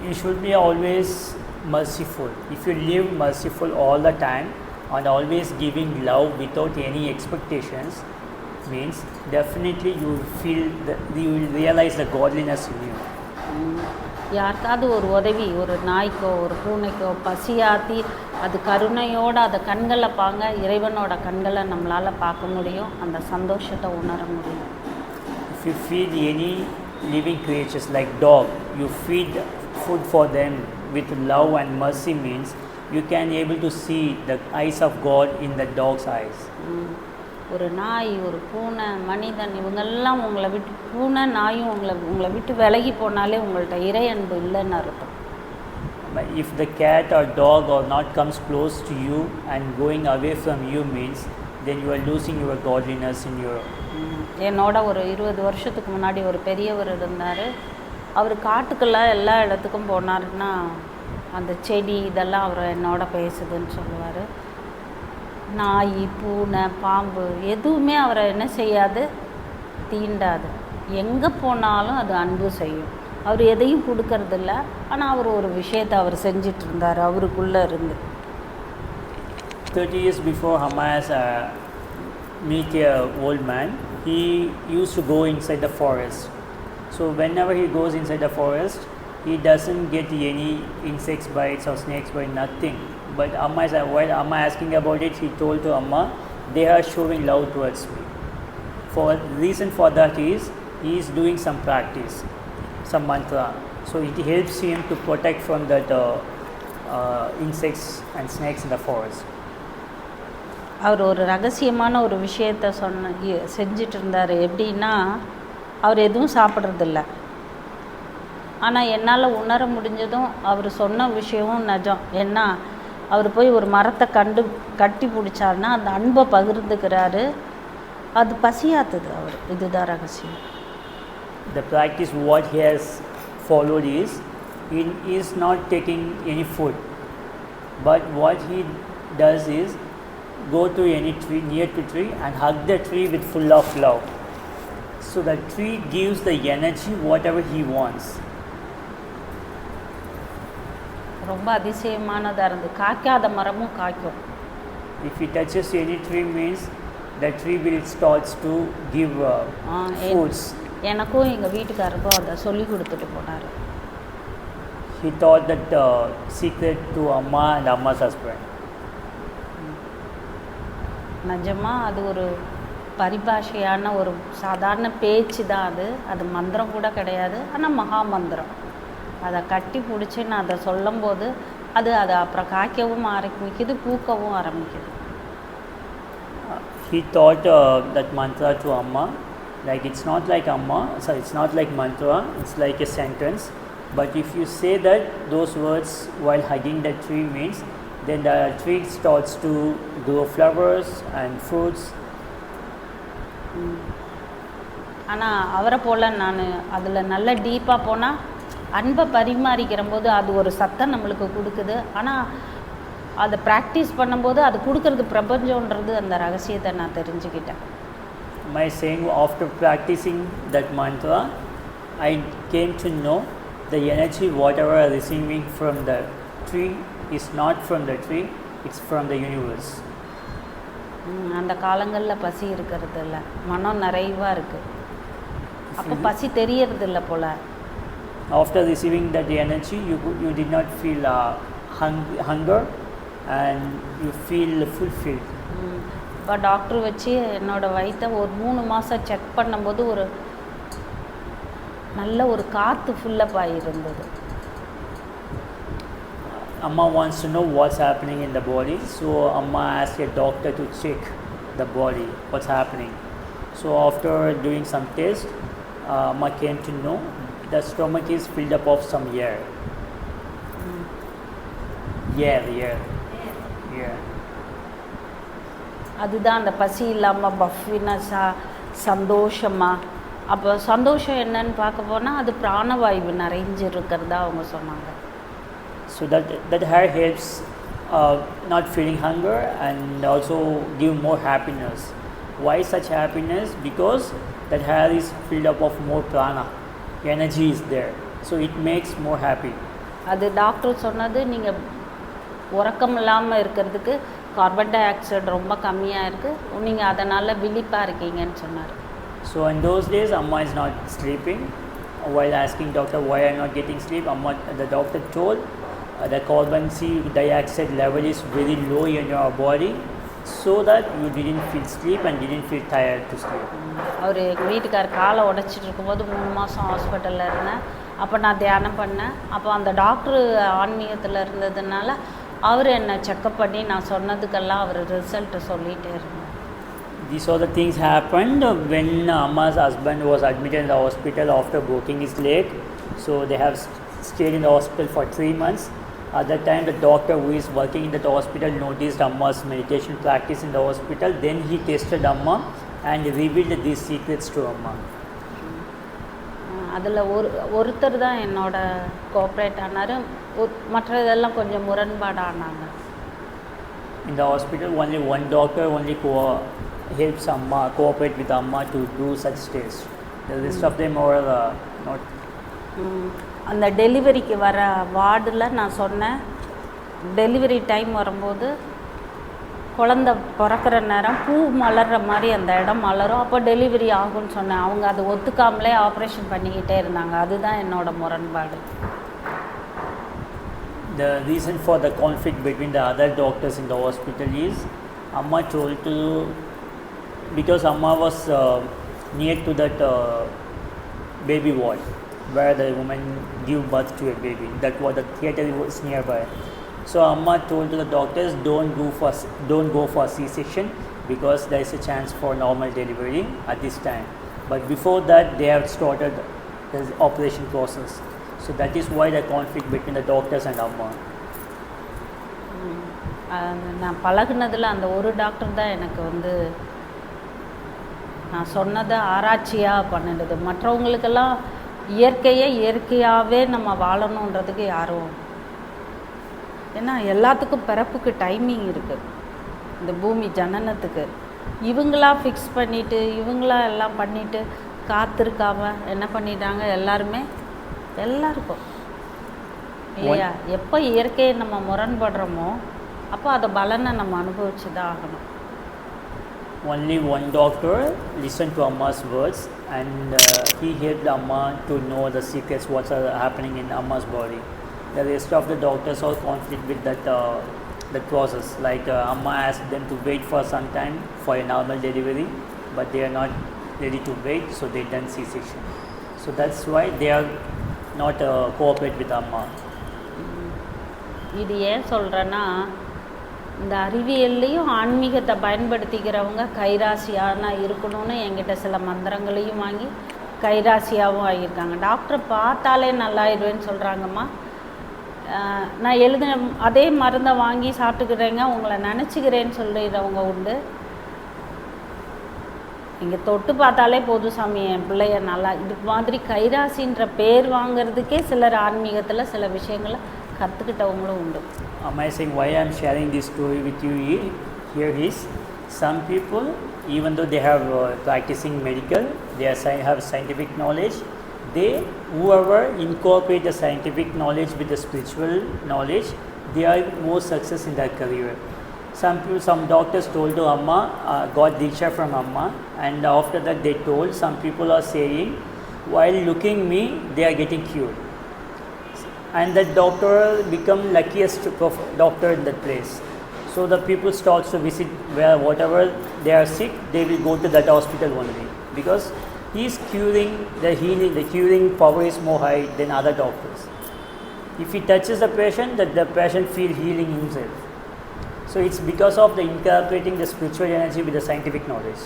You should be always merciful. If you live merciful all the time and always giving love without any expectations, means definitely you will feel that you will realize the godliness in you. யாருக்காவது ஒரு உதவி, ஒரு நாய்க்கோ ஒரு பூனைக்கோ பசியாற்றி அது கருணையோடு அதை கண்களை இறைவனோட கண்களை நம்மளால் பார்க்க முடியும், அந்த சந்தோஷத்தை உணர முடியும். If you feed any living creatures like dog, you feed food for them with love and mercy, means you can able to see the eyes of God in the dog's eyes. ஒரு நாய், ஒரு பூனை, மனிதன் இவங்கெல்லாம் உங்களை விட்டு, பூனை நாயும் உங்களை விட்டு விலகி போனாலே உங்கள்கிட்ட இறை அன்பு இல்லைன்னு அர்த்தம். If the cat or dog or not comes close to you and going away from you, means then you are losing your godliness in your. என்னோட ஒரு 20 வருஷத்துக்கு முன்னாடி ஒரு பெரியவர் இருந்தார். அவர் காட்டுக்கெல்லாம் எல்லா இடத்துக்கும் போனாருன்னா அந்த செடி இதெல்லாம் அவர் என்னோட பேசுதுன்னு சொல்லுவார். நாய், பூனை, பாம்பு எதுவுமே அவரை என்ன செய்யாது, தீண்டாது. எங்கே போனாலும் அது அன்பு செய்யும். அவர் எதையும் கொடுக்கறதில்ல, ஆனால் அவர் ஒரு விஷயத்தை அவர் செஞ்சிட்டு இருந்தார் அவருக்குள்ளே இருந்து. 30 years before Hamas meet a old man, he used to go inside the forest. So whenever he goes inside the forest, he doesn't get any insects bites or snakes bite, nothing. But while Amma asking about it, he told to Amma, they are showing love towards me. For reason for that is, he is doing some practice, some mantra. So it helps him to protect from that insects and snakes in the forest. அவர் ஒரு ரகசியமான ஒரு விஷயத்தை செஞ்சிட்டு இருந்தார். எப்படின்னா, அவர் எதுவும் சாப்பிட்றதில்ல. ஆனால் என்னால் உணர முடிஞ்சதும் அவர் சொன்ன விஷயமும் நிஜம். ஏன்னா அவர் போய் ஒரு மரத்தை கட்டி பிடிச்சாருன்னா அந்த அன்பை பகிர்ந்துக்கிறாரு, அது பசியாத்துது அவர். இதுதான் ரகசியம். The practice what he has followed is, he is not taking any food, but what he does is go to any tree, near to tree, and hug the tree with full of love. So the tree gives the energy whatever he wants. ரொம்ப அதிசயமானதாக இருந்து, காய்க்காத மரமும் காய்க்கும். If he touches any tree, means the tree will starts to give fruits. எனக்கும் எங்கள் வீட்டுக்காரருக்கும் அதை சொல்லி கொடுத்துட்டு போனார். He taught that secret to Amma and Amma's husband. நிஜமாக அது ஒரு பரிபாஷையான ஒரு சாதாரண பேச்சு தான். அது மந்திரம் கூட கிடையாது, ஆனால் மகா மந்திரம். அதை கட்டி பிடிச்சி நான் அதை சொல்லும்போது அது அப்புறம் காய்க்கவும் ஆரம்பிக்குது, பூக்கவும் ஆரம்பிக்குது. He taught that mantra to Amma. Like it's not like Amma, so it's not like mantra, it's like a sentence. But if you say that those words while hugging the tree, means then the tree starts to grow flowers and fruits. ஆனால் அவரை போல் நான் அதில் நல்ல டீப்பாக போனால் அன்பை பரிமாறிக்கிற போது அது ஒரு சத்தம் நம்மளுக்கு கொடுக்குது. ஆனால் அதை ப்ராக்டிஸ் பண்ணும்போது அது கொடுக்கறது பிரபஞ்சன்றது அந்த ரகசியத்தை நான் தெரிஞ்சுக்கிட்டேன். My saying, after practicing that mantra, I came to know the energy whatever I am receiving from the tree is not from the tree, it's from the universe. அந்த காலங்களில் பசி இருக்கிறது இல்லை, மனம் நிறைவாக இருக்குது. அப்போ பசி தெரியறது இல்லை போல். After receiving that energy, you did not feel hunger and you feel fulfilled. இப்போ டாக்டர் வச்சு என்னோடய வயிற்றை ஒரு 3 மாதம் செக் பண்ணும்போது ஒரு நல்ல ஒரு காற்று full up ஆகியிருந்தது. Amma wants to know what's happening in the body, so Amma asked a doctor to check the body, what's happening. So after doing some test, Amma came to know the stomach is filled up of some air. Air. அதுதான் அந்த பசி இல்லாமல் பஃபினஸாக சந்தோஷமாக. அப்போ சந்தோஷம் என்னன்னு பார்க்க போனால் அது பிராணவாயு நிறைஞ்சிருக்கிறதா அவங்க சொன்னாங்க. So that hair helps not feeling hunger and also give more happiness. Why such happiness? Because that hair is filled up of more prana. Energy is there. So it makes more happy. அது doctor சொன்னது, நீங்கள் உறக்கம் இல்லாமல் இருக்கிறதுக்கு carbon di oxide ரொம்ப கம்மியாக இருக்குது, நீங்கள் அதனால் விழிப்பாக இருக்கீங்கன்னு சொன்னார். So in those days, Amma is not sleeping. While asking doctor why I am not getting sleep, the doctor told the carbon dioxide level is very low in your body, so that you didn't feel sleep and didn't feel tired to sleep. அவர் எங்கள் வீட்டுக்கார் காலை உடச்சிட்டு இருக்கும்போது 3 மாதம் ஹாஸ்பிட்டலில் இருந்தேன். அப்போ நான் தியானம் பண்ணேன். அப்போ அந்த டாக்டரு ஆன்மீகத்தில் இருந்ததுனால அவர் என்னை செக்கப் பண்ணி நான் சொன்னதுக்கெல்லாம் அவர் ரிசல்ட்டு சொல்லிகிட்டே இருந்தார். These are the things happened when Amma's husband was admitted in the hospital after breaking his leg. So they have stayed in the hospital for 3 months. At that time, the doctor who is working in that hospital noticed Amma's meditation practice in the hospital. Then he tested Amma and revealed these secrets to Amma. அதில் ஒருத்தர் தான் என்னோட cooperate ஆனார், மற்றதெல்லாம் கொஞ்சம் முரண்பாடானாங்க. In the hospital, only one doctor only helps Amma, cooperate with Amma to do such tests. The rest of them are not. அந்த டெலிவரிக்கு வர வார்டில் நான் சொன்னேன், டெலிவரி டைம் வரும்போது குழந்த பிறக்கிற நேரம் பூ மலர்ற மாதிரி அந்த இடம் மலரும், அப்போ டெலிவரி ஆகும்னு சொன்னேன். அவங்க அதை ஒத்துக்காமலே ஆப்ரேஷன் பண்ணிக்கிட்டே இருந்தாங்க. அதுதான் என்னோட முரண்பாடு. The reason for the conflict between the other doctors in the hospital is Amma told to, because Amma was near to that baby ward where the woman gave birth to a baby. That was the theater was nearby. So Amma told to the doctors, don't go for C-section because there is a chance for normal delivery at this time. But before that, they have started the operation process. So that is why the conflict between the doctors and Amma. நான் பழகுனதில் அந்த ஒரு doctor தான் எனக்கு நான் சொன்னதை ஆராய்ச்சியாக பண்ணிடுது. மற்றவங்களுக்கெல்லாம் இயற்கையாகவே நம்ம வாழணுன்றதுக்கு யாரும், ஏன்னா எல்லாத்துக்கும் பிறப்புக்கு டைமிங் இருக்குது, இந்த பூமி ஜனனத்துக்கு. இவங்களா ஃபிக்ஸ் பண்ணிவிட்டு இவங்களா எல்லாம் பண்ணிவிட்டு காத்திருக்காம என்ன பண்ணிட்டாங்க, எல்லாருக்கும் இல்லையா? எப்போ இயற்கையை நம்ம முரண்படுறோமோ அப்போ அதை பலனை நம்ம அனுபவிச்சு தான் ஆகணும். Only one doctor listened to Amma's words and he helped Amma to know the secrets what are happening in Amma's body. The rest of the doctors all conflict with that process. Like Amma asked them to wait for some time for a normal delivery, but they are not ready to wait, so they done C-section. So that's why they are not cooperate with Amma. இது ஏன் சொல்கிறேன்னா, இந்த அறிவியல்லையும் ஆன்மீகத்தை பயன்படுத்திக்கிறவங்க கைராசியான இருக்கணும்னு என்கிட்ட சில மந்திரங்களையும் வாங்கி கைராசியாகவும் ஆகியிருக்காங்க. டாக்டரை பார்த்தாலே நல்லாயிடுவேன்னு சொல்கிறாங்கம்மா. நான் எழுதின அதே மருந்தை வாங்கி சாப்பிட்டுக்கிறேங்க, உங்களை நினச்சிக்கிறேன்னு சொல்லிடுறவங்க உண்டு. இங்கே தொட்டு பார்த்தாலே போதும் சாமி என் பிள்ளைய நல்லா, இது மாதிரி கைராசின்ற பேர் வாங்கிறதுக்கே சிலர் ஆன்மீகத்தில் சில விஷயங்களை கற்றுக்கிட்டவங்களும் உண்டு. Am I saying why I am sharing this story with you here is, some people, even though they have practicing medical, they have scientific knowledge, whoever incorporate the scientific knowledge with the spiritual knowledge, they are more success in their career. Some doctors told to Amma, got diksha from Amma, and after that they told, some people are saying, while looking me, they are getting cured. And that doctor become luckiest doctor in that place. So the people start to visit where whatever they are sick, they will go to that hospital only, because he is curing, the curing power is more high than other doctors. If he touches the patient, that the patient feel healing himself. So it's because of the incorporating the spiritual energy with the scientific knowledge.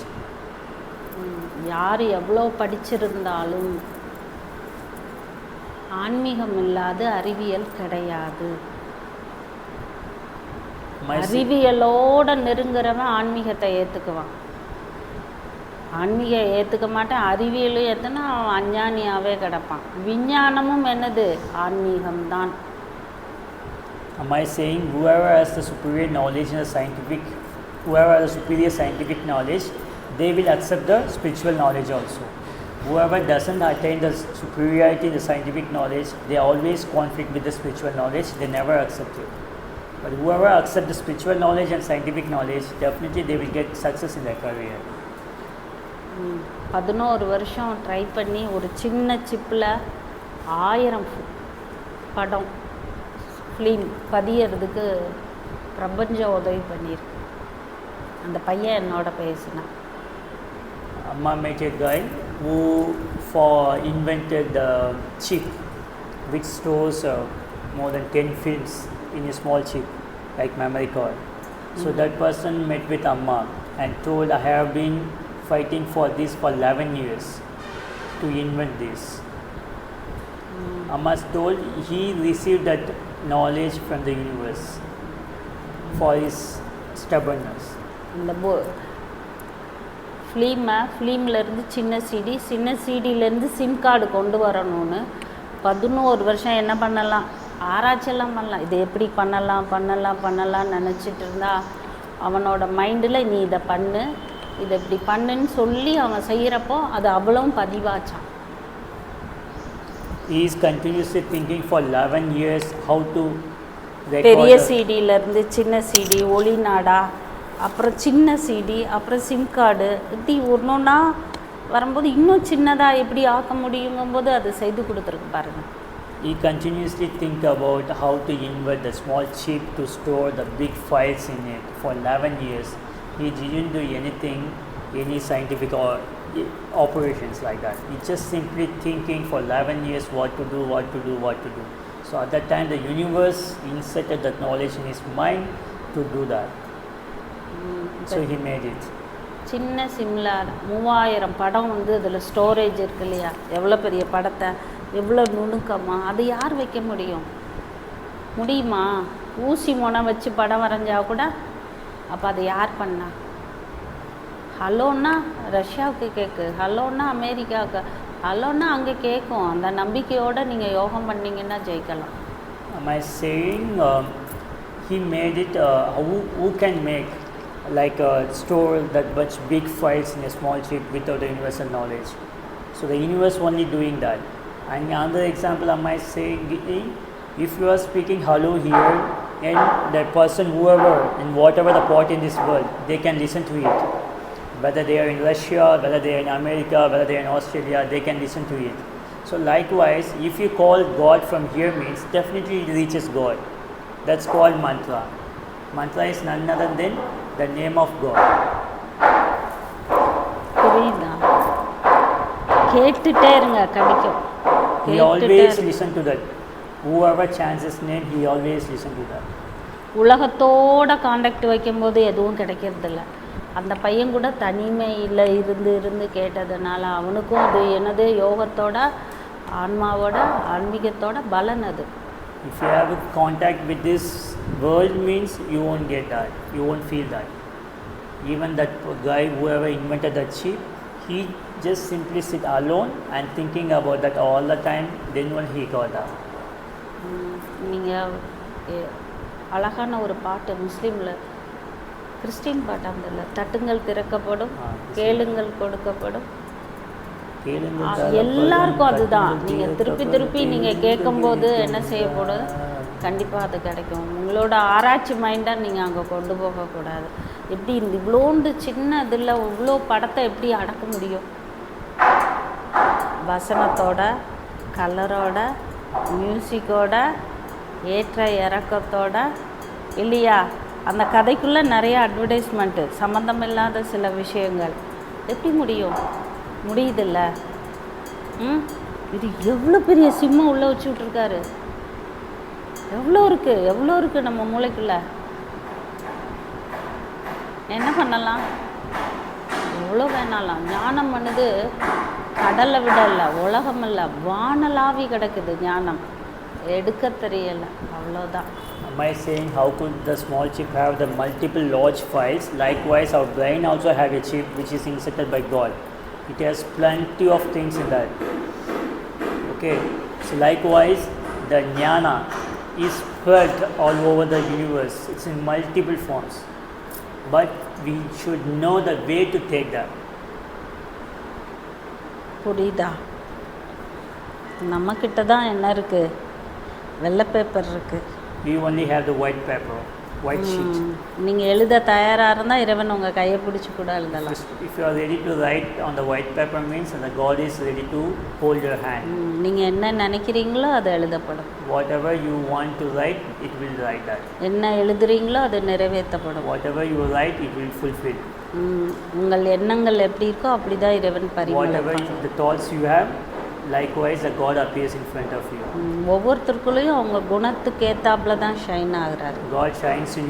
யார் எவ்வளோ படிச்சிருந்தாலும் ஆன்மீகம் இல்லாத அறிவியல் கிடையாது. அறிவியலோட நெருங்குறவன் ஆன்மீகத்தை ஏற்றுக்குவான். ஆன்மீகம் ஏற்றுக்க மாட்டேன், அறிவியலும் ஏற்றுனா அவன் அஞ்ஞானியாகவே கிடப்பான். விஞ்ஞானமும் என்னது? ஆன்மீகம்தான். Am I saying whoever has the superior knowledge in the scientific, whoever has the superior scientific knowledge, they will accept the spiritual knowledge also. Whoever doesn't attain the superiority in the scientific knowledge, they always conflict with the spiritual knowledge, they never accept it. But whoever accepts the spiritual knowledge and scientific knowledge, definitely they will get success in their career. 11 வருஷம் try பண்ணி ஒரு சின்ன சிப்பில் 1000 படம் film பதியறதுக்கு பிரபஞ்சம் உதவி பண்ணியிருக்கு. அந்த பையன் என்னோட பேசினான். Amma met a guy who invented the chip which stores more than 10 films in a small chip like memory card. So that person met with Amma and told, I have been fighting for this for 11 years to invent this. Amma told he received that knowledge from the universe for his stubbornness. இந்த ஃபிலிம்லேருந்து சின்ன சிடியிலேருந்து sim card கொண்டு வரணும்னு 11 வருஷம் என்ன பண்ணலாம், ஆராய்ச்சியெல்லாம் பண்ணலாம். இதை எப்படி பண்ணலாம்னு நினச்சிட்டு இருந்தா அவனோட மைண்டில் நீ இதை பண்ணு, இதை இப்படி பண்ணுன்னு சொல்லி அவன் செய்கிறப்போ அது அவ்வளவும் பதிவாச்சான். He is continuously thinking for 11 years how to பெரிய சிடியிலேருந்து சின்ன சிடி, ஒளிநாடா, அப்புறம் சின்ன சிடி, அப்புறம் சிம் கார்டு, இப்படி ஒன்றா வரும்போது இன்னும் சின்னதாக எப்படி ஆக்க முடியுங்கும்போது அது செய்து கொடுத்துருக்கு பாருங்கள். He continuously think about how to invert the small chip to store the big files in it for 11 years. He didn't do anything, any scientific or operations like that. He just simply thinking for 11 years what to do. So at that time the universe inserted that knowledge in his mind to do that. So he made it. சின்ன சிம்மில் 3000 படம் அதில் storage இருக்கு இல்லையா, எவ்வளோ பெரிய படத்தை, எவ்வளோ நுணுக்கமாக, அது யார் வைக்க முடியுமா? ஊசி மொனை வச்சு படம் வரைஞ்சா கூட அப்போ அதை யார் பண்ணா? ஹலோன்னா ரஷ்யாவுக்கு கேட்கு, ஹலோன்னா அமெரிக்காவுக்கு, ஹலோன்னா அங்கே கேட்கும். அந்த நம்பிக்கையோடு நீங்கள் யோகம் பண்ணிங்கன்னா ஜெயிக்கலாம். Am I saying he made it, who can make like store that much big files in a small chip without the universal knowledge? So the universe only doing that. And another example, am I saying, if you are speaking hello here, and that person, whoever in whatever the part in this world, they can listen to it. Whether they are in Russia, whether they are in America, whether they are in Australia, they can listen to it. So likewise, if you call God from here, means definitely it reaches God. That's called mantra. Mantra is none other than the name of God. புரியுதா? கேட்டுட்டே இருங்க, கிடைக்கும். He always listen to that. Whoever chants his name, he always listen to that. உலகத்தோட contact வைக்கும்போது எதுவும் கிடைக்கிறதில்ல. அந்த பையன் கூட தனிமையில் இருந்து கேட்டதுனால அவனுக்கும் அது என்னது யோகத்தோட, ஆன்மாவோட, ஆன்மீகத்தோட பலன் அது. If you have contact with this world, means you won't get that, you won't feel that. Even that guy, whoever invented that chip, he just simply sit alone and thinking about that all the time, then when he got that. நீங்கள் அழகான ஒரு பாட்டு முஸ்லீமில் Christian பாட்டு அதில் தட்டுங்கள் திறக்கப்படும், கேளுங்கள் கொடுக்கப்படும், எல்லாருக்கும் அதுதான். நீங்கள் திருப்பி நீங்கள் கேட்கும்போது என்ன செய்யப்படும், கண்டிப்பாக அது கிடைக்கும். உங்களோட ஆராய்ச்சி மைண்டை நீங்கள் அங்கே கொண்டு போகக்கூடாது. எப்படி இந்த இவ்வளோண்டு சின்ன இதில் இவ்வளோ படத்தை எப்படி அடக்க முடியும்? வசனத்தோட, கலரோட, மியூசிக்கோட, ஏற்ற இறக்கத்தோட இல்லையா? அந்த கதைக்குள்ளே நிறைய அட்வர்டைஸ்மெண்ட்டு, சம்மந்தமில்லாத சில விஷயங்கள், எப்படி முடியுதில்ல? இது எவ்வளோ பெரிய சிம்மம் உள்ளே வச்சு விட்ருக்காரு. எவ்வளோ இருக்குது நம்ம மூளைக்குள்ள. என்ன பண்ணலாம்? எவ்வளோ வேணாலாம். ஞானம் பண்ணுது கடலை விட இல்லை, உலகம் இல்லை, வானலாவி கிடக்குது ஞானம். எடுக்க தெரியலை, அவ்வளோதான். Am I saying how could the small chip have the multiple large files? Likewise, our brain also have a chip which is inserted by God. It has plenty of things in that. Okay, so likewise, the jnana is spread all over the universe. It's in multiple forms, but we should know the way to take that. புரியுதா? நம்மக்கிட்ட தான் என்ன இருக்குது? வெள்ளை paper இருக்குது, You only have the white paper, white sheet. நீங்கள் எழுத தயாராக இருந்தால் இறைவன் உங்கள் கையை பிடிச்சி கூட எழுதலாம். If you are ready to write on the white paper means that God is ready to hold your hand. நீங்கள் என்ன நினைக்கிறீங்களோ அது எழுதப்படும். Whatever you want to write, it will write that. என்ன எழுதுறீங்களோ அது நிறைவேற்றப்படும். Whatever you write, it will fulfill. உங்கள் எண்ணங்கள் எப்படி இருக்கோ அப்படி தான் இறைவன் Whatever the thoughts you have, likewise the God appears in front of you. ஒவ்வொருத்தருக்குள்ளேயும் அவங்க குணத்துக்கு ஏத்தாப்புல தான் ஷைன் ஆகுறாரு. God shines in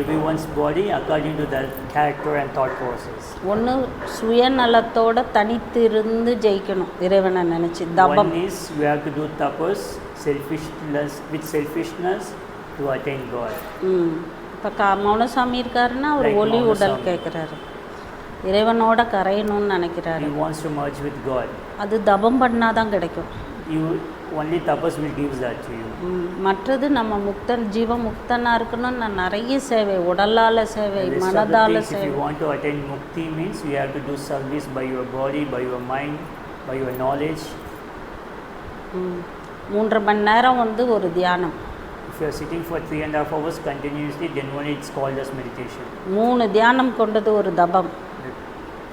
everyone's body according to their character and thought process. ஒன்று சுயநலத்தோட தனித்து இருந்து ஜெயிக்கணும் இறைவனை நினைச்சு தபம். One is you have to do tapas, with selfishness to attain God. இப்போ மௌனசாமி இருக்காருன்னா அவர் ஒளி உடல் கேட்குறாரு, இறைவனோட கரையணும்னு நினைக்கிறாரு. He wants to merge with God. அது தபம் பண்ணால் தான் கிடைக்கும். Only tapas will give that to you. மற்றது நம்ம ஜீவமுக்தனாக இருக்கணும்னு நான் நிறைய சேவை, உடலால் சேவை, மனதால் சேவை. If you want to attain mukti means you have to do service by your body, by your mind, by your knowledge. 3.5 மணி நேரம் ஒரு தியானம். If you are sitting for 3.5 hours continuously, then only it's called as meditation. 3 தியானம் கொண்டது ஒரு தபம்.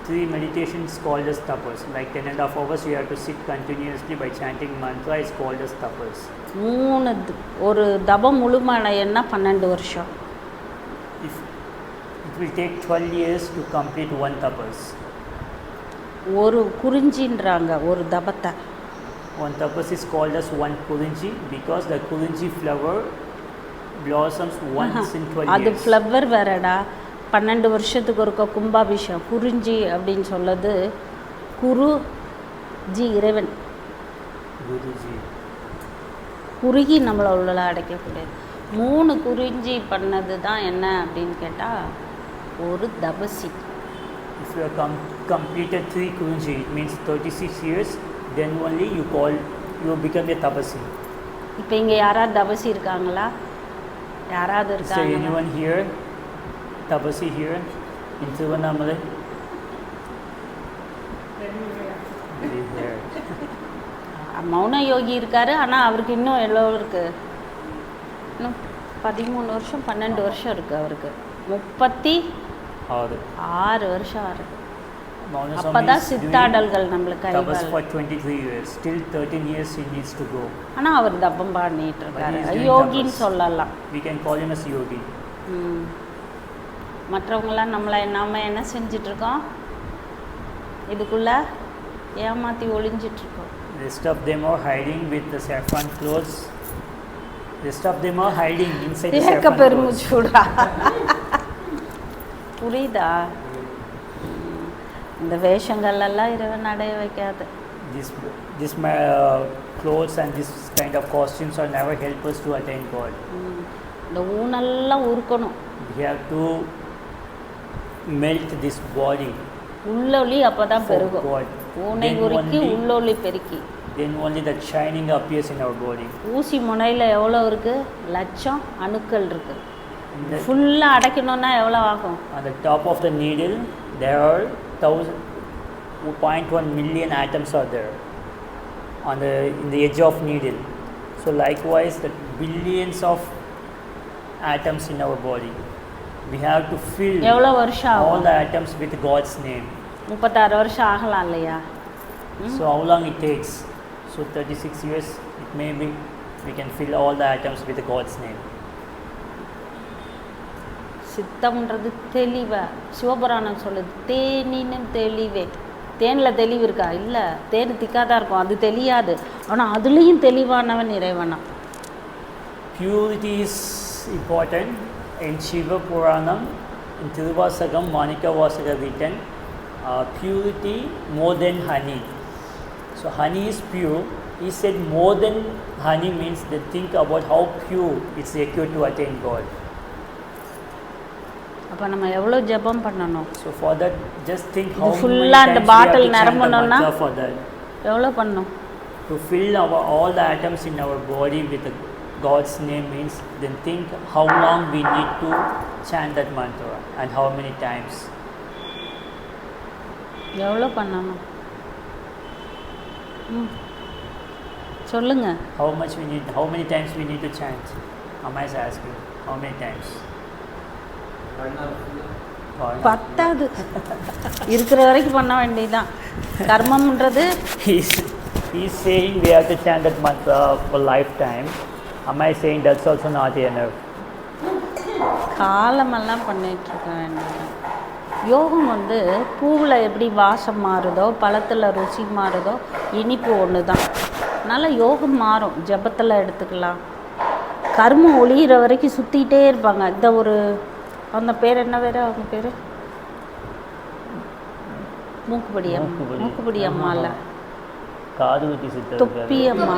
3 meditations called as tapas. Like 10.5 hours you have to sit continuously by chanting mantra is called as tapas. 3 ஒரு தபம் முழுமையடையன்னா 12 வருஷம். It will take 12 years to complete one tapas. ஒரு குறிஞ்சின்றாங்க ஒரு தபத்தை. One tapas is called as one kurinji because the kurinji flower blossoms once in 12 years. அது flower வேறடா. 12 வருஷத்துக்கு ஒருக்க கும்பாபிஷேகம். குறிஞ்சி அப்படின்னு சொல்லது குருஜி இறைவன். குருஜி குறுகி நம்மளை உள்ள அடைக்கக்கூடாது. 3 குறிஞ்சி பண்ணது தான் என்ன அப்படின்னு கேட்டால் ஒரு தபசி. If you have completed 3 kurinji, it means 36 years. Then only you become a tapasi. இப்போ இங்கே யாராவது தபசி இருக்காங்களா? யாராவது இருக்காங்க? Is there anyone here? Tapasi here in Tiruvannamalai? மௌன யோகி இருக்காரு, ஆனால் அவருக்கு இன்னும் எவ்வளோ இருக்கு? இன்னும் 13 வருஷம் 12 வருஷம் இருக்கு அவருக்கு. 36 வருஷம் ஆறு. அப்பதான் சித்தாடல்கள் நம்மளுக்கு tapas for 23 years. Still 13 years he needs to go. ஆனால் அவர் தபம் பண்ணிட்டு இருக்காரு. யோகின்னு சொல்லலாம். We can call him as yogi. மற்றவங்களாம் நாம என்ன செஞ்சிட்ருக்கோம்? இதுக்குள்ள ஏமாற்றி ஒளிஞ்சிட்ருக்கோம். Rest of them are hiding with the saffron clothes. Rest of them are hiding inside the saffron clothes. புரியுதா? இந்த வேஷங்கள் எல்லாம் இறைவன் அடைய வைக்காது. This clothes and this kind of costumes are never help us to attain God. இந்த ஊனெல்லாம் உருக்கணும். We have to melt this body. உள்ளொளி அப்பதான் பெருகும். ஊனை உருக்கி உள்ளொளி பெருக்கி. Then only that shining appears in our body. ஊசி முனையில் எவ்வளோ இருக்கு? லட்சம் அணுக்கள் இருக்கு. ஃபுல்லாக அடைக்கணும்னா எவ்வளோ ஆகும்? On the top of the needle there are 0.1 million atoms are there in the edge of needle. So likewise the billions of atoms in our body. We have to fill all the atoms with God's name. 36 வருஷம் ஆகலாம் இல்லையா? So how long it takes? So 36 years it may be we can fill all the atoms with God's name. சித்தம்ன்றது தெளிவை சிவபுராணம் சொல்லுது. தேனினும் தெளிவே. தேனில் தெளிவு இருக்கா? இல்லை, தேன் திக்காதான் இருக்கும், அது தெரியாது. ஆனால் அதுலேயும் தெளிவானவன் இறைவனா. Purity is important. In Shiva Puranam, in Tiruvasagam, Manikavasaka written, purity more than honey. So honey is pure. He said more than honey means they think about how pure it's required to attain God. அப்போ நம்ம எவ்வளோ ஜபம் பண்ணணும்? So for that just think how ஃபுல்லாக அந்த பாட்டில் நிரம்பணும்னா எவ்வளோ பண்ணணும்? To fill all the atoms in our body with God's name means then think how long we need to chant that mantra and how many times. எவ்வளோ பண்ணணும்? சொல்லுங்க. How many times we need to chant? Amma is asking, how many times? பத்தாது இருக்கிற வரைக்கும் பண்ண வேண்டியதுதான் கர்மம்ன்றது. He's saying we have to chant that mantra for lifetime. Amma is saying that's also not enough. காலமெல்லாம் பண்ணிட்டு இருக்க வேண்டியதுதான். யோகம் வந்து பூவில் எப்படி வாசம் மாறுதோ, பழத்தில் ருசி மாறுதோ, இனிப்பு ஒன்று தான். அதனால் யோகம் மாறும். ஜபத்தில் எடுத்துக்கலாம். கர்மம் ஒளியிற வரைக்கும் சுற்றிக்கிட்டே இருப்பாங்க. இந்த ஒரு அந்த பேர் என்ன வேறு, அவங்க பேர் மூக்குப்படி அம்மா இல்லை, தொப்பி அம்மா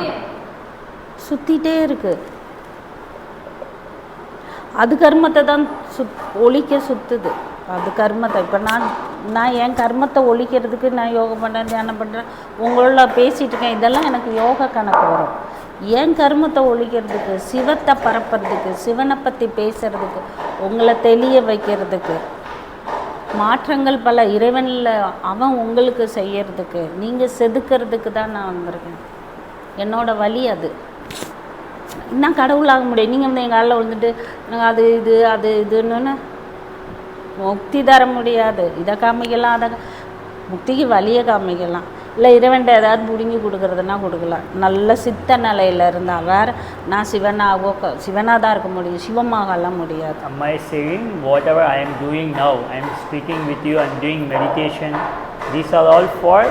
சுற்றிகிட்டே இருக்கு. அது கர்மத்தை தான் ஒழிக்க சுற்றுது. அது கர்மத்தை இப்போ நான் என் கர்மத்தை ஒழிக்கிறதுக்கு நான் யோகம் பண்ணுறேன், தியானம் பண்ணுறேன், உங்களோட பேசிகிட்டு இருக்கேன். இதெல்லாம் எனக்கு யோக கணக்கு வரும். என் கர்மத்தை ஒழிக்கிறதுக்கு, சிவத்தை பரப்புறதுக்கு, சிவனை பற்றி பேசுகிறதுக்கு, உங்களை தெளிய வைக்கிறதுக்கு, மாற்றங்கள் பல இறைவனில் அவன் உங்களுக்கு செய்யறதுக்கு, நீங்கள் செதுக்கிறதுக்கு தான் நான் வந்திருக்கேன். என்னோட வழி அது. இன்னும் கடவுளாக முடியும். நீங்கள் வந்து எங்கள் காலில் வந்துட்டு நாங்கள் அது இதுன்னு முக்தி தர முடியாது. இதை காமிக்கலாம், அதை முக்திக்கு வழியை காமிக்கலாம். இல்லை இறைவன்ட்ட ஏதாவது பிடுங்கி கொடுக்குறதுனா கொடுக்கலாம். நல்ல சித்த நிலையில் இருந்தால் வேறு நான் சிவனாக தான் இருக்க முடியும், சிவமாகலாம் முடியாது. Am I saying whatever I am doing now, I am speaking with you, I am doing meditation, these are all for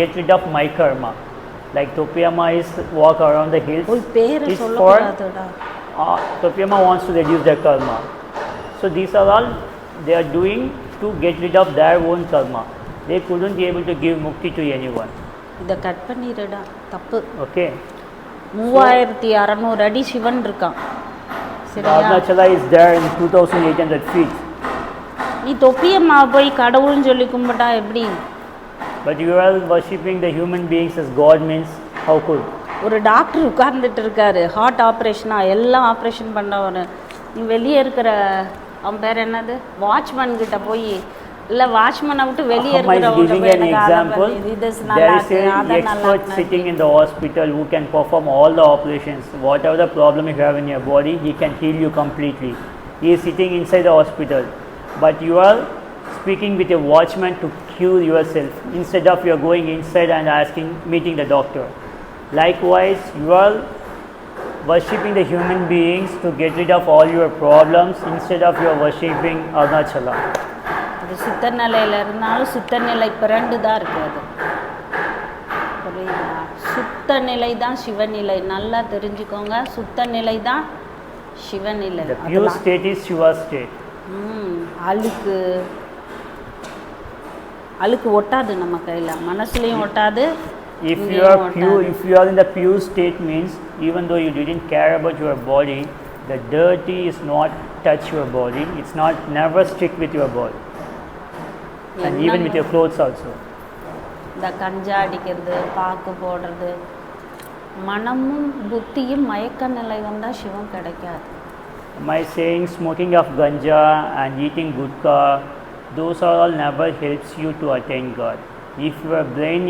get rid of my karma. Like Topiama is walk around the hills. Is for Topiama wants to reduce their karma. So these are all they are doing to get rid of their own karma. They couldn't be able to give mukti to anyone. இதை cut பண்ணிடுடா, தப்பு. Okay. 3600 அடி சிவன் இருக்கான். Arunachala is there in 2800 feet. நீ தொப்பியம்மா போய் கடவுள்னு சொல்லி கும்பிட்டா எப்படி? But you are worshipping the human beings as God means how could? ஒரு டாக்டர் உட்கார்ந்துட்டு இருக்காரு, ஹார்ட் ஆப்ரேஷனா எல்லாம் ஆப்ரேஷன் பண்ணவர். நீ வெளியே இருக்கிற அவன் பேர் என்னது, வாட்ச்மேன் கிட்ட போய் இல்லை வாட்ச்மேனை விட்டு வெளியே இருக்கிறவங்க there is an expert sitting in the hospital who can perform all the operations. Whatever the problem you have in your body, he can heal you completely. He is sitting inside the hospital, but you are speaking with a watchman to cure yourself instead of you are going inside and meeting the doctor. Likewise, you are worshipping the human beings to get rid of all your problems instead of you are worshipping Arunachala. அது சித்த நிலையில் இருந்தாலும் சித்த நிலை பிறண்டு தான் இருக்குது. புரியுதா? சுத்த நிலை தான் சிவநிலை. நல்லா தெரிஞ்சுக்கோங்க, சுத்த நிலை தான் சிவநிலை. The pure state is Shiva state. அழுக்கு ஒட்டாது நம்ம கையில், மனசுலையும் ஒட்டாது. If you are in the pure state means even though you didn't care about your body, the dirty is not touch your body. It's not never stick with your body. And even with your clothes also. இந்த கஞ்சா அடிக்கிறது, பாக்கு போடுறது, மனமும் புத்தியும் மயக்க நிலை வந்தால் சிவம் கிடைக்காது. Am I saying smoking of ganja and eating gudka, those are all never helps you to attain God. If your brain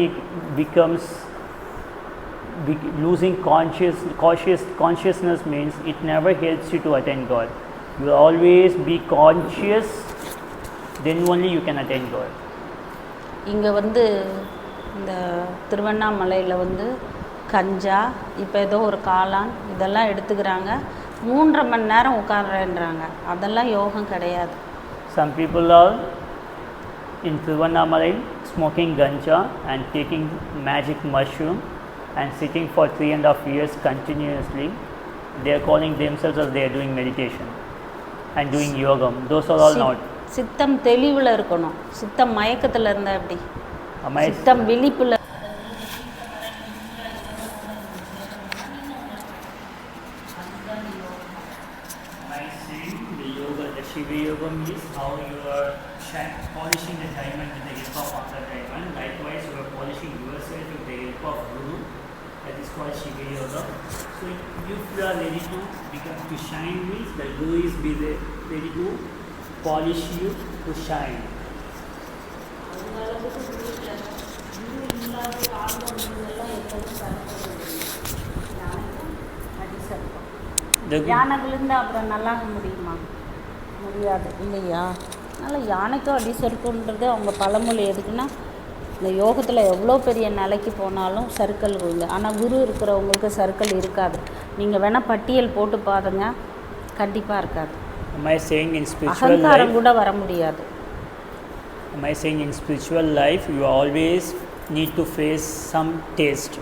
becomes losing consciousness means it never helps you to attain God. You will always be conscious, then only you can attain God. இங்கே வந்து இந்த திருவண்ணாமலையில் வந்து கஞ்சா, இப்போ ஏதோ ஒரு காளான் இதெல்லாம் எடுத்துக்கிறாங்க. 3.5 மணி நேரம் உட்கார்றேன்றாங்க. அதெல்லாம் யோகம் கிடையாது. Some people are in Tiruvannamalai smoking ganja and taking magic mushroom and sitting for 3.5 years continuously. They are calling themselves as they are doing meditation and doing yoga. Those are all not. சித்தம் தெளிவில் இருக்கணும். சித்தம் மயக்கத்தில் இருந்தால் எப்படி? சித்தம் விழிப்பில். Shiva yoga means how you are polishing the diamond with the help of other diamond. Likewise, you are polishing yourself with the help of Guru. That is called Shiva yoga. So, if you are ready to shine, means the Guru is ready to polish you to shine. யானை விழுந்து அப்புறம் நல்லாக முடியுமா? முடியாது இல்லையா? அதனால் யானைக்கும் அடி சறுக்குன்றது அவங்க பழமொழி எதுக்குன்னா, இந்த யோகத்தில் எவ்வளோ பெரிய நிலைக்கு போனாலும் சறுக்கல் விழுந்து, ஆனால் குரு இருக்கிறவங்களுக்கு சறுக்கல் இருக்காது. நீங்கள் வேணால் பட்டியல் போட்டு பாருங்க, கண்டிப்பாக இருக்காது. அகங்காரம் கூட வர முடியாது. Am I saying in spiritual life you always need to face some taste?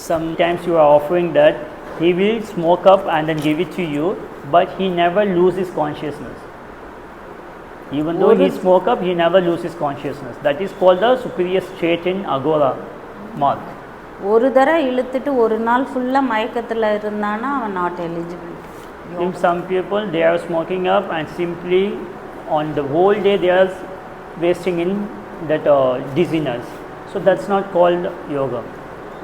Sometimes you are offering that he will smoke up and then give it to you, but he never loses consciousness. Even though he smoke up, he never loses consciousness. That is called the superior state in Agora mark. ஒரு தடவை இழுத்துட்டு ஒரு நாள் ஃபுல்லாக மயக்கத்தில் இருந்தானா அவன் not eligible. In some people they are smoking up and simply on the whole day they are wasting in that dizziness. So that's not called yoga.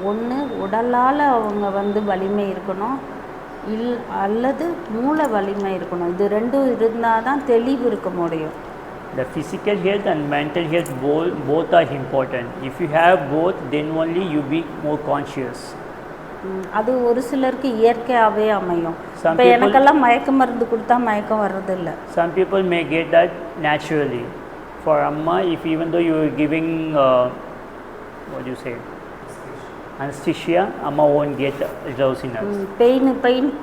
ஒன்று உடலால் அவங்க வலிமை இருக்கணும், அல்லது மூளை வலிமை இருக்கணும். இது ரெண்டும் இருந்தால் தான் தெளிவு இருக்க முடியும். The physical health and mental health both are important. If you have both, then only you be more conscious. அது ஒரு சிலருக்கு இயற்கையாகவே அமையும். இப்போ எனக்கெல்லாம் மயக்க மருந்து கொடுத்தா மயக்கம் வர்றதில்லை. Some people may get that naturally. For Amma, if even though you are giving what do you say, anesthesia, Amma won't get drowsiness.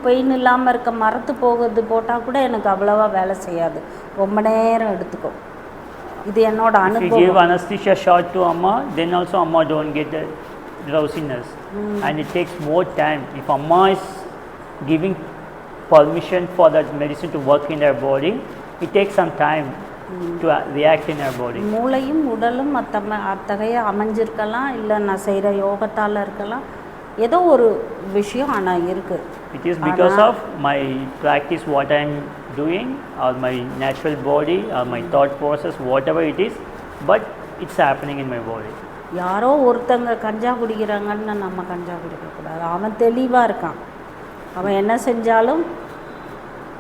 Pain இல்லாமல் இருக்க மரத்து போகிறது போட்டால் கூட எனக்கு அவ்வளோவா வேலை செய்யாது, ரொம்ப நேரம் எடுத்துக்கும். இது என்னோட அனுபவம். If you give anesthesia shot to Amma, then also Amma don't get the drowsiness. And it takes more time. If Amma is giving permission for that medicine to work in their body, it takes some time to react in our body. மூளையும் உடலும் அத்தகைய அமைஞ்சிருக்கலாம், இல்லை நான் செய்கிற யோகத்தால் இருக்கலாம், ஏதோ ஒரு விஷயம் ஆனால் இருக்குது. It is because of my practice, what I am doing, or my natural body, or my thought process, whatever it is, but it's happening in my body. யாரோ ஒருத்தங்க கஞ்சா குடிக்கிறாங்கன்னு நம்ம கஞ்சா குடிக்கக்கூடாது. அவன் தெளிவாக இருக்கான், அவன் என்ன செஞ்சாலும்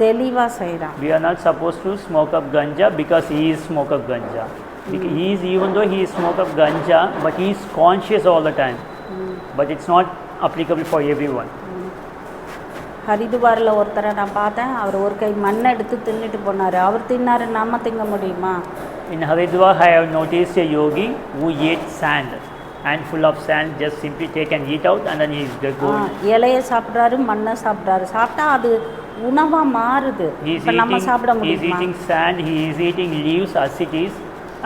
தெளிவாக செய்கிறான். We are not supposed to smoke up ganja because he is smoke up ganja. He is, even though he is smoke up ganja, but he is conscious all the time. But it's not applicable for everyone. ஹரிதுவாரில் ஒருத்தரை நான் பார்த்தேன், அவர் ஒரு கை மண்ணை எடுத்து தின்னுட்டு போனார். அவர் தின்னாரு, நாம திங்க முடியுமா? In Haridwar, I have noticed a yogi who ate sand, and full of sand, just simply take and eat out, and then he is going. இலையை சாப்பிட்றாரு, மண்ணை சாப்பிட்றாரு. சாப்பிட்டா அது உணவாக மாறுது. இப்போ நம்ம சாப்பிட முடியுமா? He is eating sand, he is eating leaves as it is,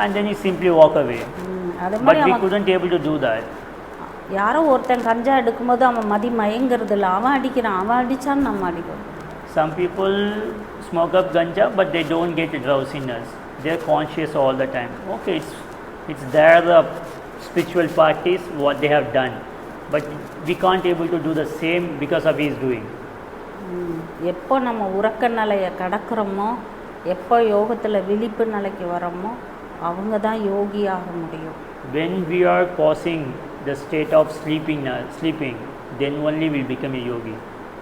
and then he simply walk away. But we couldn't able to do that. யாரோ ஒருத்தன் கஞ்சா எடுக்கும்போது அவன் மயங்கிறது இல்லை, அவன் அடிக்கிறான், அவன் அடித்தான்னு நம்ம அடிக்கிறோம். Some people smoke up ganja, but they don't get drowsiness. They are conscious all the time. Okay, it's there the spiritual practice what they have done, but we can't able to do the same because of his doing. எப்போ நம்ம உறக்க நிலையை கடக்கிறோமோ, எப்போ யோகத்தில் விழிப்பு நிலைக்கு வரோமோ, அவங்க தான் யோகி ஆக முடியும். When we are causing the state of sleeping, then only we become a yogi.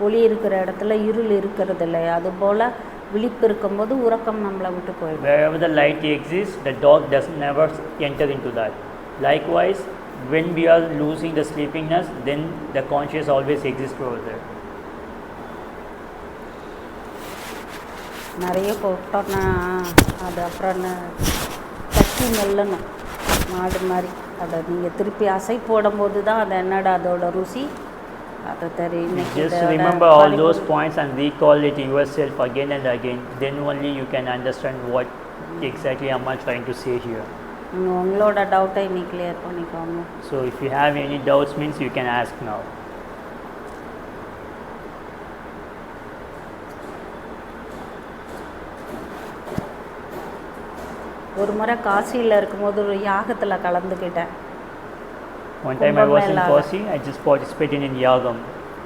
ஒளி இருக்கிற இடத்துல இருள் இருக்கிறது இல்லை, அதுபோல் விழிப்பு இருக்கும்போது உறக்கம் நம்மளை விட்டு போயிடும். Wherever the light exists, the dark does never enter into that. Likewise, when we are losing the sleepiness, then the conscious always exists over there. நிறைய போட்டோன்னா அது அப்புறம் தட்டி மெல்லணும், மாடு மாதிரி. அதை நீங்கள் திருப்பி அசை போடும்போது தான் அது என்னடா அதோட ருசி அதை தெரியும். Just remember all those points and recall it yourself again and again. Then only you can understand what exactly am I trying to say here. உங்களோட டவுட்டை நீ கிளியர் பண்ணிக்கோங்க. So if you have any doubts means you can ask now. ஒரு முறை காசியில் இருக்கும்போது ஒரு யாகத்தில் கலந்துக்கிட்டேன். One time I was in Kashi, I just participated in yagam.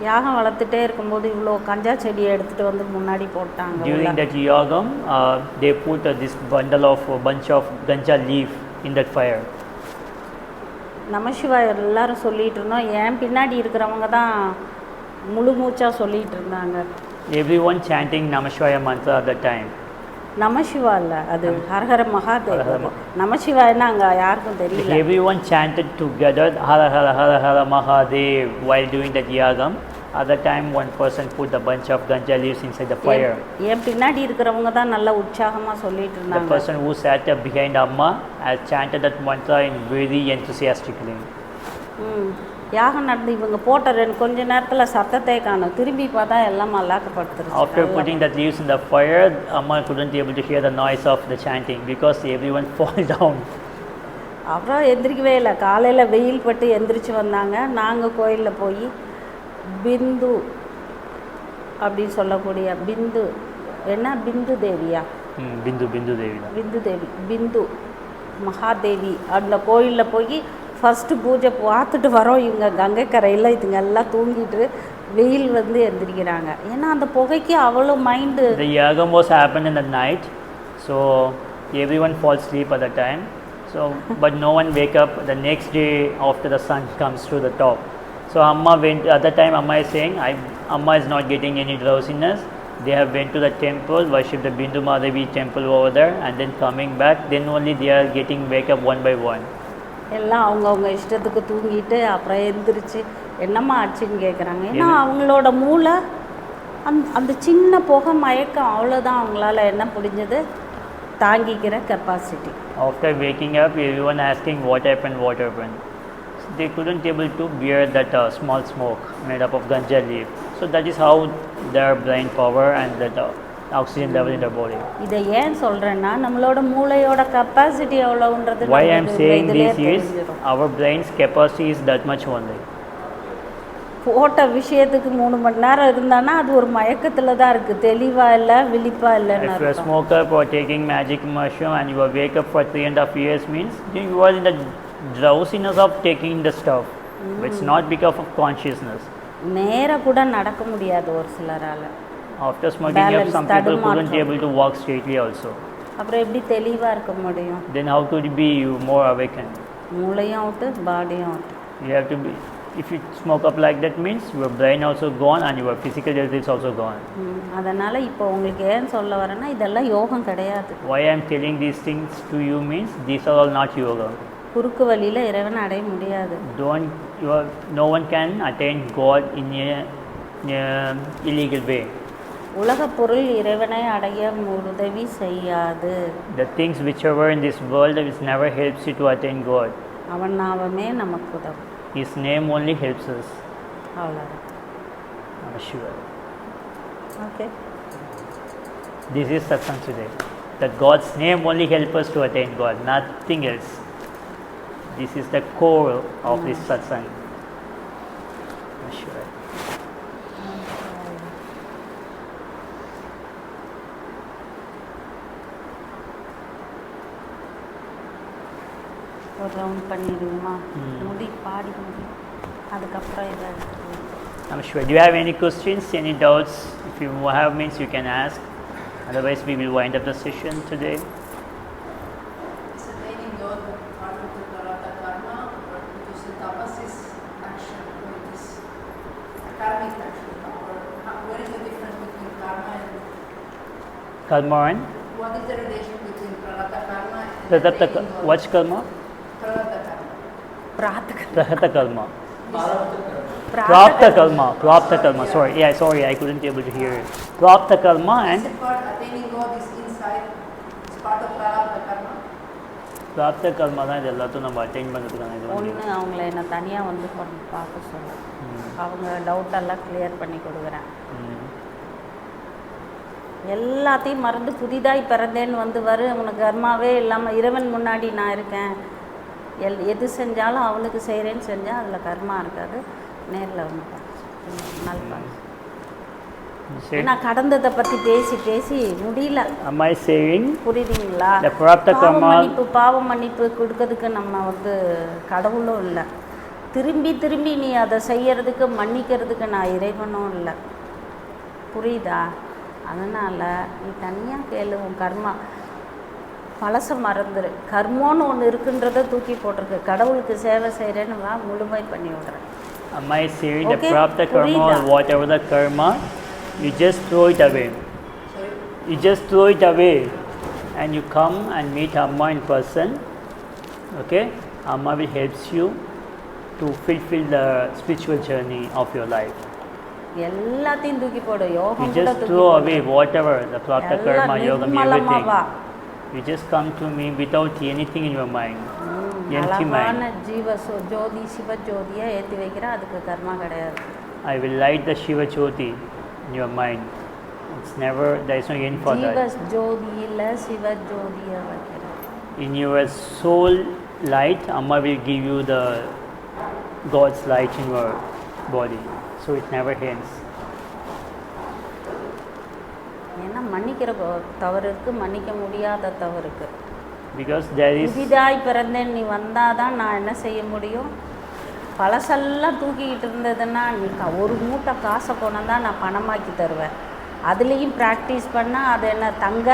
யாகம் வளர்த்துட்டே இருக்கும்போது இவ்வளோ கஞ்சா செடியை எடுத்துகிட்டு வந்து முன்னாடி போட்டாங்க. During that yagam, they put this bunch of ganja leaf in that fire. நமசிவாய் எல்லாரும் சொல்லிகிட்டு இருந்தோம், ஏன் பின்னாடி இருக்கிறவங்க தான் முழு மூச்சாக சொல்லிகிட்டு இருந்தாங்க. Everyone chanting Namashivaya mantra at that time. Namasiva இல்லை, அது ஹரஹர மகாதேவ். நமசிவாய்னா அங்கே யாருக்கும் தெரியல. Everyone chanted together Hara Hara Hara Hara Mahadev while doing that yagam, Other time one person put a bunch of ganja leaves inside the fire. என் பின்னாடி இருக்கிறவங்க தான் நல்லா உற்சாகமாக சொல்லிட்டு The இருந்தாங்க. person who sat up behind Amma has chanted that mantra in very enthusiastically. யாகம் நடந்து இவங்க போட்ட கொஞ்ச நேரத்தில் சத்தத்தை காணும், திரும்பி பார்த்தா எல்லாம் மல்லாக்கப்படுத்துருச்சு. After putting that leaves in the fire, Amma couldn't be able to hear the noise of the chanting because everyone fall down. அப்புறம் எந்திரிக்கவே இல்லை. காலையில் வெயில் பட்டு எந்திரிச்சு வந்தாங்க. நாங்கள் கோயிலில் போய் பிந்து அப்படின்னு சொல்லக்கூடிய பிந்து என்ன பிந்து தேவியா பிந்து தேவி பிந்து தேவி பிந்து மகாதேவி அந்த கோயிலில் போய் ஃபஸ்ட்டு பூஜை பார்த்துட்டு வரோம். இவங்க கங்கை கரையில் இதுங்க எல்லாம் தூங்கிட்டு வெயில் வந்து எந்திரிக்கிறாங்க. ஏன்னா அந்த புகைக்கு அவ்வளோ mind. The yagam was happened in the night, so everyone falls asleep at the time. So, but no one wake up the next day after the sun comes to the top. So Amma went, at that time Amma is saying, Amma is not getting any drowsiness. They have went to the temple, worship the Bindu Madhavi temple over there, and then coming back, then only they are getting wake up one by one. எல்லாம் அவங்கவுங்க இஷ்டத்துக்கு தூங்கிட்டு அப்புறம் எந்திரிச்சு என்னம்மா ஆச்சுன்னு கேட்குறாங்க. ஏன்னா அவங்களோட மூளை அந்த சின்ன புகை மயக்கம் அவ்வளோதான் அவங்களால என்ன முடிஞ்சது தாங்கிக்கிற capacity. After waking up, everyone asking what happened. So they couldn't able to bear that small smoke made up of ganja leaf. So that is how their brain power and that oxygen level in their body. இதை ஏன் சொல்கிறேன்னா நம்மளோட மூளையோட capacity எவ்வளோன்றது. Why I am saying this is our brain's capacity is that much only. போட்ட விஷயத்துக்கு 3 மணி நேரம் இருந்தானா அது ஒரு மயக்கத்தில் தான் இருக்குது, தெளிவாக இல்லை விழிப்பாக இல்லைன்னு. If you are a smoker or taking magic mushroom and you are wake up for 3.5 years means you are in the drowsiness of taking the stuff. It's not because of consciousness. நேராக கூட நடக்க முடியாது ஒரு சிலரால். After smoking up, some people couldn't be able to walk straightly also. அப்புறம் எப்படி தெளிவாக இருக்க முடியும்? Then how could you be more awakened? மூளையும் அவுட்டு பாடியும் out. You have to be. If you smoke up like that means your brain also gone and your physical health is also gone. அதனால் இப்போ உங்களுக்கு ஏன் சொல்ல வரேன்னா இதெல்லாம் யோகம் கிடையாது. Why I am telling these things to you means these are all not yoga. குறுக்கு வழியில் இறைவனை அடைய முடியாது. No one can attain God in a illegal way. உலக பொருள் இறைவனை அடைய உதவி செய்யாது. The things whichever in this world which never helps you to attain God. அவன் நாமமே நமக்கு உதவும். His name only helps us. அவ்வளோதான். I'm sure. Okay. This is Satsang today. That God's name only helps us to attain God, nothing else. This is the core of this Satsang. I'm sure. ஒரு round பண்ணிடுவோமா? முடி பாடி முடி அதுக்கப்புறம் இதை. I'm sure. Do you have any questions, any doubts? If you have means you can ask. Otherwise we will wind up the session today. Is attaining God part of the Prarabdha karma, or because the tapas is action, or it is karmic action, or what is the difference between karma and Karma and? What is the relation between Prarabdha karma and attaining God? What's karma? Prarabdha karma. Prahata karma. Prapta karma. Sorry, I couldn't be able to hear it. Prapta karma and Attaining God is inside. It's part of Prarabdha karma. Prapta karma தான் இது எல்லாத்தையும் நம்ம attain பண்ணுறதுக்கான இது ஒன்று அவங்கள என்ன தனியாக வந்து பார்க்க சொல்ல, அவங்க டவுட்டெல்லாம் கிளியர் பண்ணி கொடுக்குறேன். எல்லாத்தையும் மறந்து புதிதாய் பிறந்தேன்னு வந்து உனக்கு கர்மாவே இல்லாமல் இறைவன் முன்னாடி நான் இருக்கேன், எது செஞ்சாலும் அவனுக்கு செய்கிறேன்னு செஞ்சால் அதில் கர்மா இருக்காது. நேரில் வந்து நல்லா ஏன்னா கடந்ததை பற்றி பேசி முடியல. புரியுதுங்களா? பாவ மன்னிப்பு கொடுக்கறதுக்கு நம்ம வந்து கடவுளும் இல்லை, திரும்பி நீ அதை செய்யறதுக்கு மன்னிக்கிறதுக்கு நான் இறைவனும் இல்லை. புரியுதா? அதனால் நீ தனியாக கேளு. உன் கர்மா பழச மறந்துரு. கர்மோன்னு ஒன்று இருக்குன்றதை தூக்கி போட்டிருக்கு. கடவுளுக்கு சேவை செய்கிறேன்னு வா, முழுமை பண்ணி விடுறேன். Am I saying the prapta karma or whatever the karma, you just throw it away. You just throw it away and you come and meet Amma in person. Okay? Amma will help you to fulfill the spiritual journey of your life. எல்லாத்தையும் தூக்கி போடு. You யோகம் கூட just தூக்கி throw போடு. away whatever, the prapta எல்லாம் karma, yogam, நிர்மலமா everything. வா. You just come to me without anything in your mind. Empty அழகான mind. ஜோதி சிவ ஜோதியை ஏற்றி வைக்கிற, அதுக்கு கர்மா கிடையாது. I will light the Shiva Jyoti in your mind. It's never, there is no end for ஜீவ that. ஜோதியில் சிவ ஜோதியை வைக்கிற. In your soul light, Amma will give you the God's light in your body. So it never ends. ஏன்னா மன்னிக்கிற தவறு இருக்குது, மன்னிக்க முடியாத தவறு இருக்குது. Because there is, புதிதாய் பிறந்தேன் நீ வந்தால் தான் நான் என்ன செய்ய முடியும்? பழசெல்லாம் தூக்கிக்கிட்டு இருந்ததுன்னா நீ ஒரு மூட்டை காசை போனால் தான் நான் பணமாக்கி தருவேன். அதுலேயும் ப்ராக்டிஸ் பண்ணால் அது என்ன தங்க?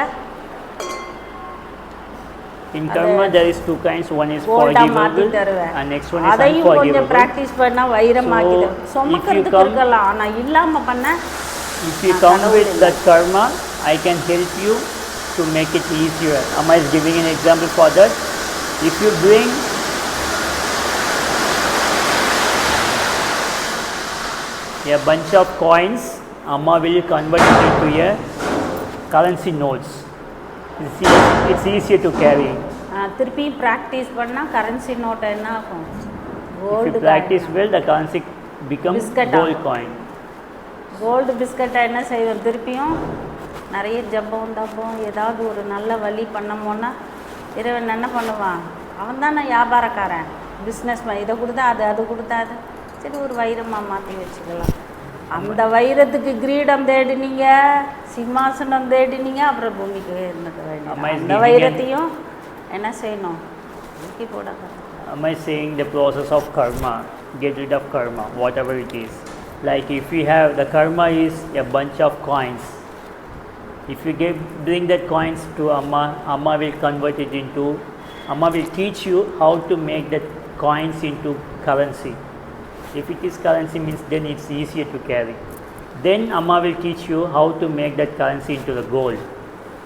in karma there is two kinds. One is forgivable and next one is அதையும் கொஞ்சம் unforgivable. ப்ராக்டிஸ் பண்ணால் வைரமாக்கி தருவேன். சுமக்கிறதுக்கு இருக்கலாம், ஆனால் இல்லாமல் பண்ண. If you come with that karma, I can help you to make it easier. Amma is giving an example for that. If you bring a bunch of coins, Amma will convert it into a currency notes. It's easier to carry. திருப்பி practice பண்ணால் currency நோட்டை என்ன ஆகும்? If you practice well, the currency becomes gold coin. Gold பிஸ்கட்டை என்ன செய்வோம்? திருப்பியும் நிறைய ஜப்பம் தப்பம் ஏதாவது ஒரு நல்ல வழி பண்ணோம்னா இறைவன் என்ன பண்ணுவான்? அவன் தானே வியாபாரக்காரன், பிஸ்னஸ் இதை கொடுத்தா அது, அது கொடுத்தா அது, சரி ஒரு வைரமாக மாற்றி வச்சுக்கலாம். அந்த வைரத்துக்கு கிரீடம் தேடினீங்க, சிம்மாசனம் தேடினீங்க, அப்புறம் பூமிக்கு இருந்துக்க வேண்டாம். அந்த வைரத்தையும் என்ன செய்யணும்? தூக்கி போடாத. Am I saying the process of karma, get rid of karma, whatever it is. Like if we have, the karma is a bunch of coins. If you bring that coins to Amma, Amma will convert it into, Amma will teach you how to make that coins into currency. If it is currency means then it's easier to carry. Then Amma will teach you how to make that currency into the gold.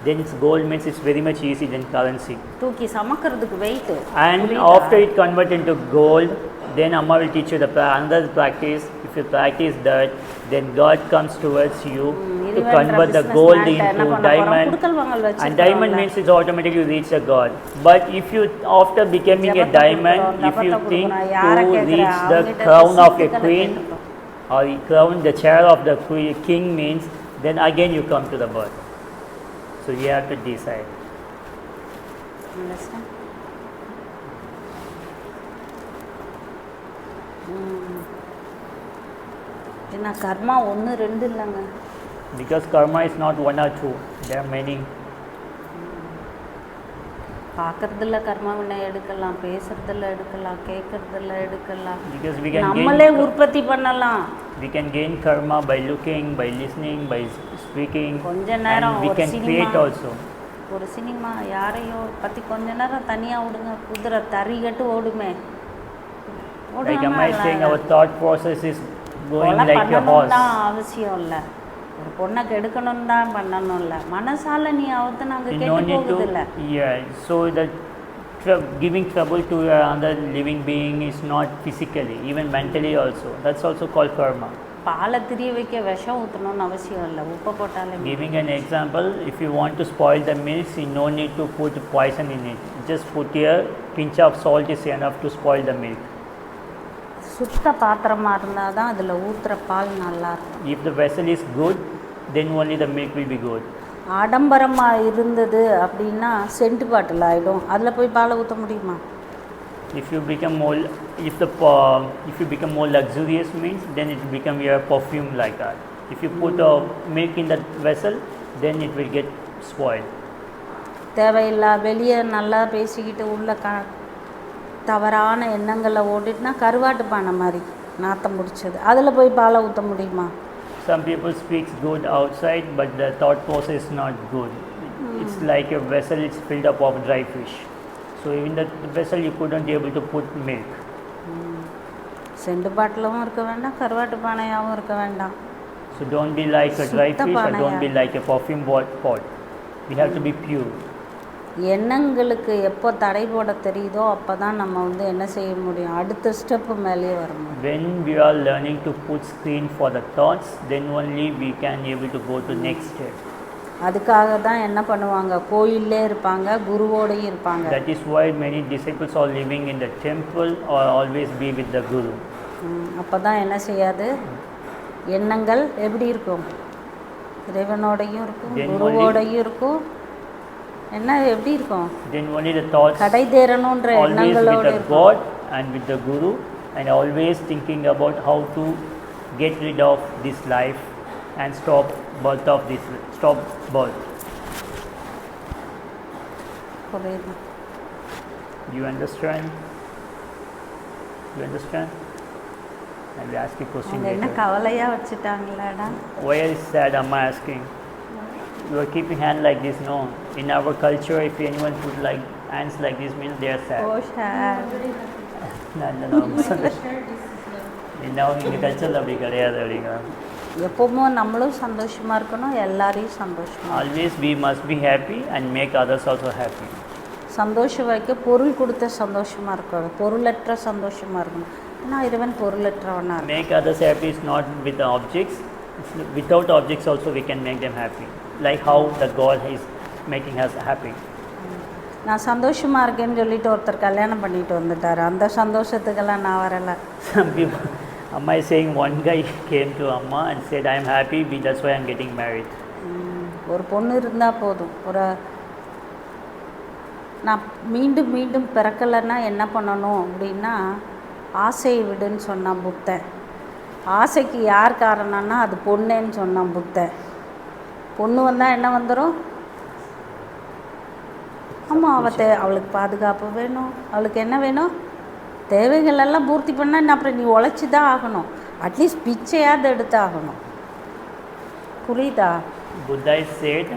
Then it's gold means it's very much easy than currency. தூக்கி சமக்கிறதுக்கு weight. And after it convert into gold, then Amma will teach you another practice. If you practice that, then God comes towards you to convert the gold into diamond. And diamond means it's automatically reach the God. But if you, after becoming a diamond, if you think to reach the crown of a queen or crown, the chair of the king means, then again you come to the birth. So you have to decide. Understand? ஏன்னா கர்மா 1 2 இல்லைங்க. Because karma is not one or two, there are many. பார்க்கறதுல கர்மா வினை எடுக்கலாம், பேசுறதுல எடுக்கலாம், கேட்கறதுல எடுக்கலாம். Because we can நம்மளே உற்பத்தி பண்ணலாம். We can gain karma by looking, by listening, by speaking. கொஞ்ச நேரம் and we can create also. ஒரு சினிமா யாரையோ பற்றி கொஞ்ச நேரம் தனியாக விடுங்க, குதிரை தறி கட்டு ஓடுமே. Like am I saying our thought process is going like a horse. அவசியம் இல்லை, ஒரு பொண்ணை கெடுக்கணும்னு தான் பண்ணணும் இல்லை, மனசால நீ அவத்து நாங்கள் no கெட்டு need போகுது இல்லை. to, yeah, so that giving trouble to another living being is not physically, even mentally also. That's also called karma. பாலை திரிய வைக்க விஷம் ஊற்றணும்னு அவசியம் இல்லை, உப்பை போட்டாலே. Giving an example, if you want to spoil the milk, you no need to put poison in it. Just put a pinch of salt is enough to spoil the milk. சுத்த பாத்திரமாக இருந்தால் தான் அதில் ஊற்றுற பால் நல்லாயிருக்கும். If the vessel is good, then only the milk will be good. ஆடம்பரமாக இருந்தது அப்படின்னா சென்ட் பாட்டில் ஆகிடும், அதில் போய் பாலை ஊற்ற முடியுமா? If you become more, if you become more luxurious means, then it will become your perfume like that. If you put milk in that vessel, then it will get spoiled. தேவையில்லா வெளியே நல்லா பேசிக்கிட்டு உள்ள தவறான எண்ணங்களை ஓடிட்டுனா கருவாட்டு பானை மாதிரி நாத்தம் முடிச்சது, அதில் போய் பாலை ஊற்ற முடியுமா? Some people speak good outside, but the thought process is not good. It's like a vessel, it's filled up of dry fish. So in that vessel you couldn't be able to put milk. Scent பாட்டிலும் இருக்க வேண்டாம், கருவாட்டு பானையாகவும் இருக்க வேண்டாம். So don't be like a dry fish or don't be like a perfume pot. We have to be pure. எண்ணங்களுக்கு எப்போ தடை போட தெரியுதோ அப்போ தான் நம்ம வந்து என்ன செய்ய முடியும், அடுத்த ஸ்டெப்பு மேலேயே வர முடியும். When we are learning to put screen for the thoughts, then only we can able to go to next step. அதுக்காக தான் என்ன பண்ணுவாங்க, கோயிலே இருப்பாங்க, குருவோடையும் இருப்பாங்க. That is why many disciples are living in the temple or always be with the guru. அப்போ தான் என்ன செய்யாது, எண்ணங்கள் எப்படி இருக்கும், இறைவனோடையும் இருக்கும், குருவோடையும் இருக்கும். என்ன எப்படி இருக்கும், then only the thoughts கடை தேரணுன்ற எண்ணங்களோட with the God and with the guru, and always thinking about how to get rid of this life and stop birth. புரியுது. You understand? I will ask you a question என்ன later. கவலையா வச்சுட்டாங்களாடா? Why is sad? Amma asking. You are keeping hand like this, no? In our culture, if anyone put like hands like this, means they are sad. O share. No. Now in the culture அப்படி கிடையாது அப்படிங்க. எப்பவும் நம்மளும் சந்தோஷமா இருக்கணும், எல்லாரையும் சந்தோஷமா. Always we must be happy and make others also happy. சந்தோஷம் வைக்க பொருள் கொடுத்த சந்தோஷமா இருக்கணும், பொருளற்ற சந்தோஷமா இருக்கணும். ஏன்னா இறைவன் பொருளற்றவனா. Make others happy is not with the objects. Without objects also we can make them happy. Like how the God is making us happy. நான் சந்தோஷமா இருக்கேன்னு சொல்லிட்டு ஒருத்தர் கல்யாணம் பண்ணிட்டு வந்துட்டார். அந்த சந்தோஷத்துக்கெல்லாம் நான் வரல. Some people, Amma is saying one guy came to Amma and said, I am happy, that's why I am getting married. ஒரு பொண்ணு இருந்தால் போதும். நான் மீண்டும் மீண்டும் பிறக்கலைன்னா என்ன பண்ணணும் அப்படின்னா, ஆசையை விடுன்னு சொன்னான் புத்தன். ஆசைக்கு யார் காரணம்னா அது பொண்ணேன்னு சொன்னான் புத்தன். பொண்ணு வந்தால் என்ன வந்துடும், ஆமாம் அவளுக்கு பாதுகாப்பு வேணும், அவளுக்கு என்ன வேணும், தேவைகள் எல்லாம் பூர்த்தி பண்ணால் அப்புறம் நீ உழைச்சி தான் ஆகணும், அட்லீஸ்ட் பிச்சையாவது எடுத்து ஆகணும். புரியுதா? Buddha said,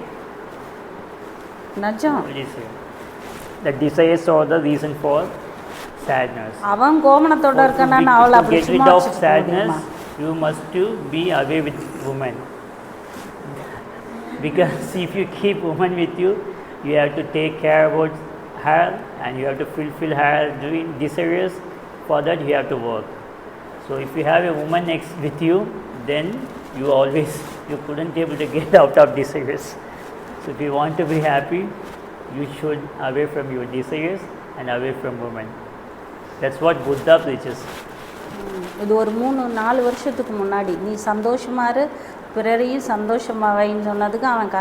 நிஜம். the desires are the reason for sadness. அவன் கோமணத்தோட இருக்கனா அவளை அப்படி get rid of sadness, you must to be away with women. Because if you keep women with you, you have to take care about her and you have to fulfill her doing desires. For that you have to work. So if you have a woman next with you, then you couldn't able to get out of desires. So if you want to be happy, you should away from your desires and away from women. That's what Buddha preaches. இது ஒரு 3-4 வருஷத்துக்கு முன்னாடி நீ சந்தோஷமா இரு, பிறரையும் சந்தோஷமாக வைன்னு சொன்னதுக்கு அவன்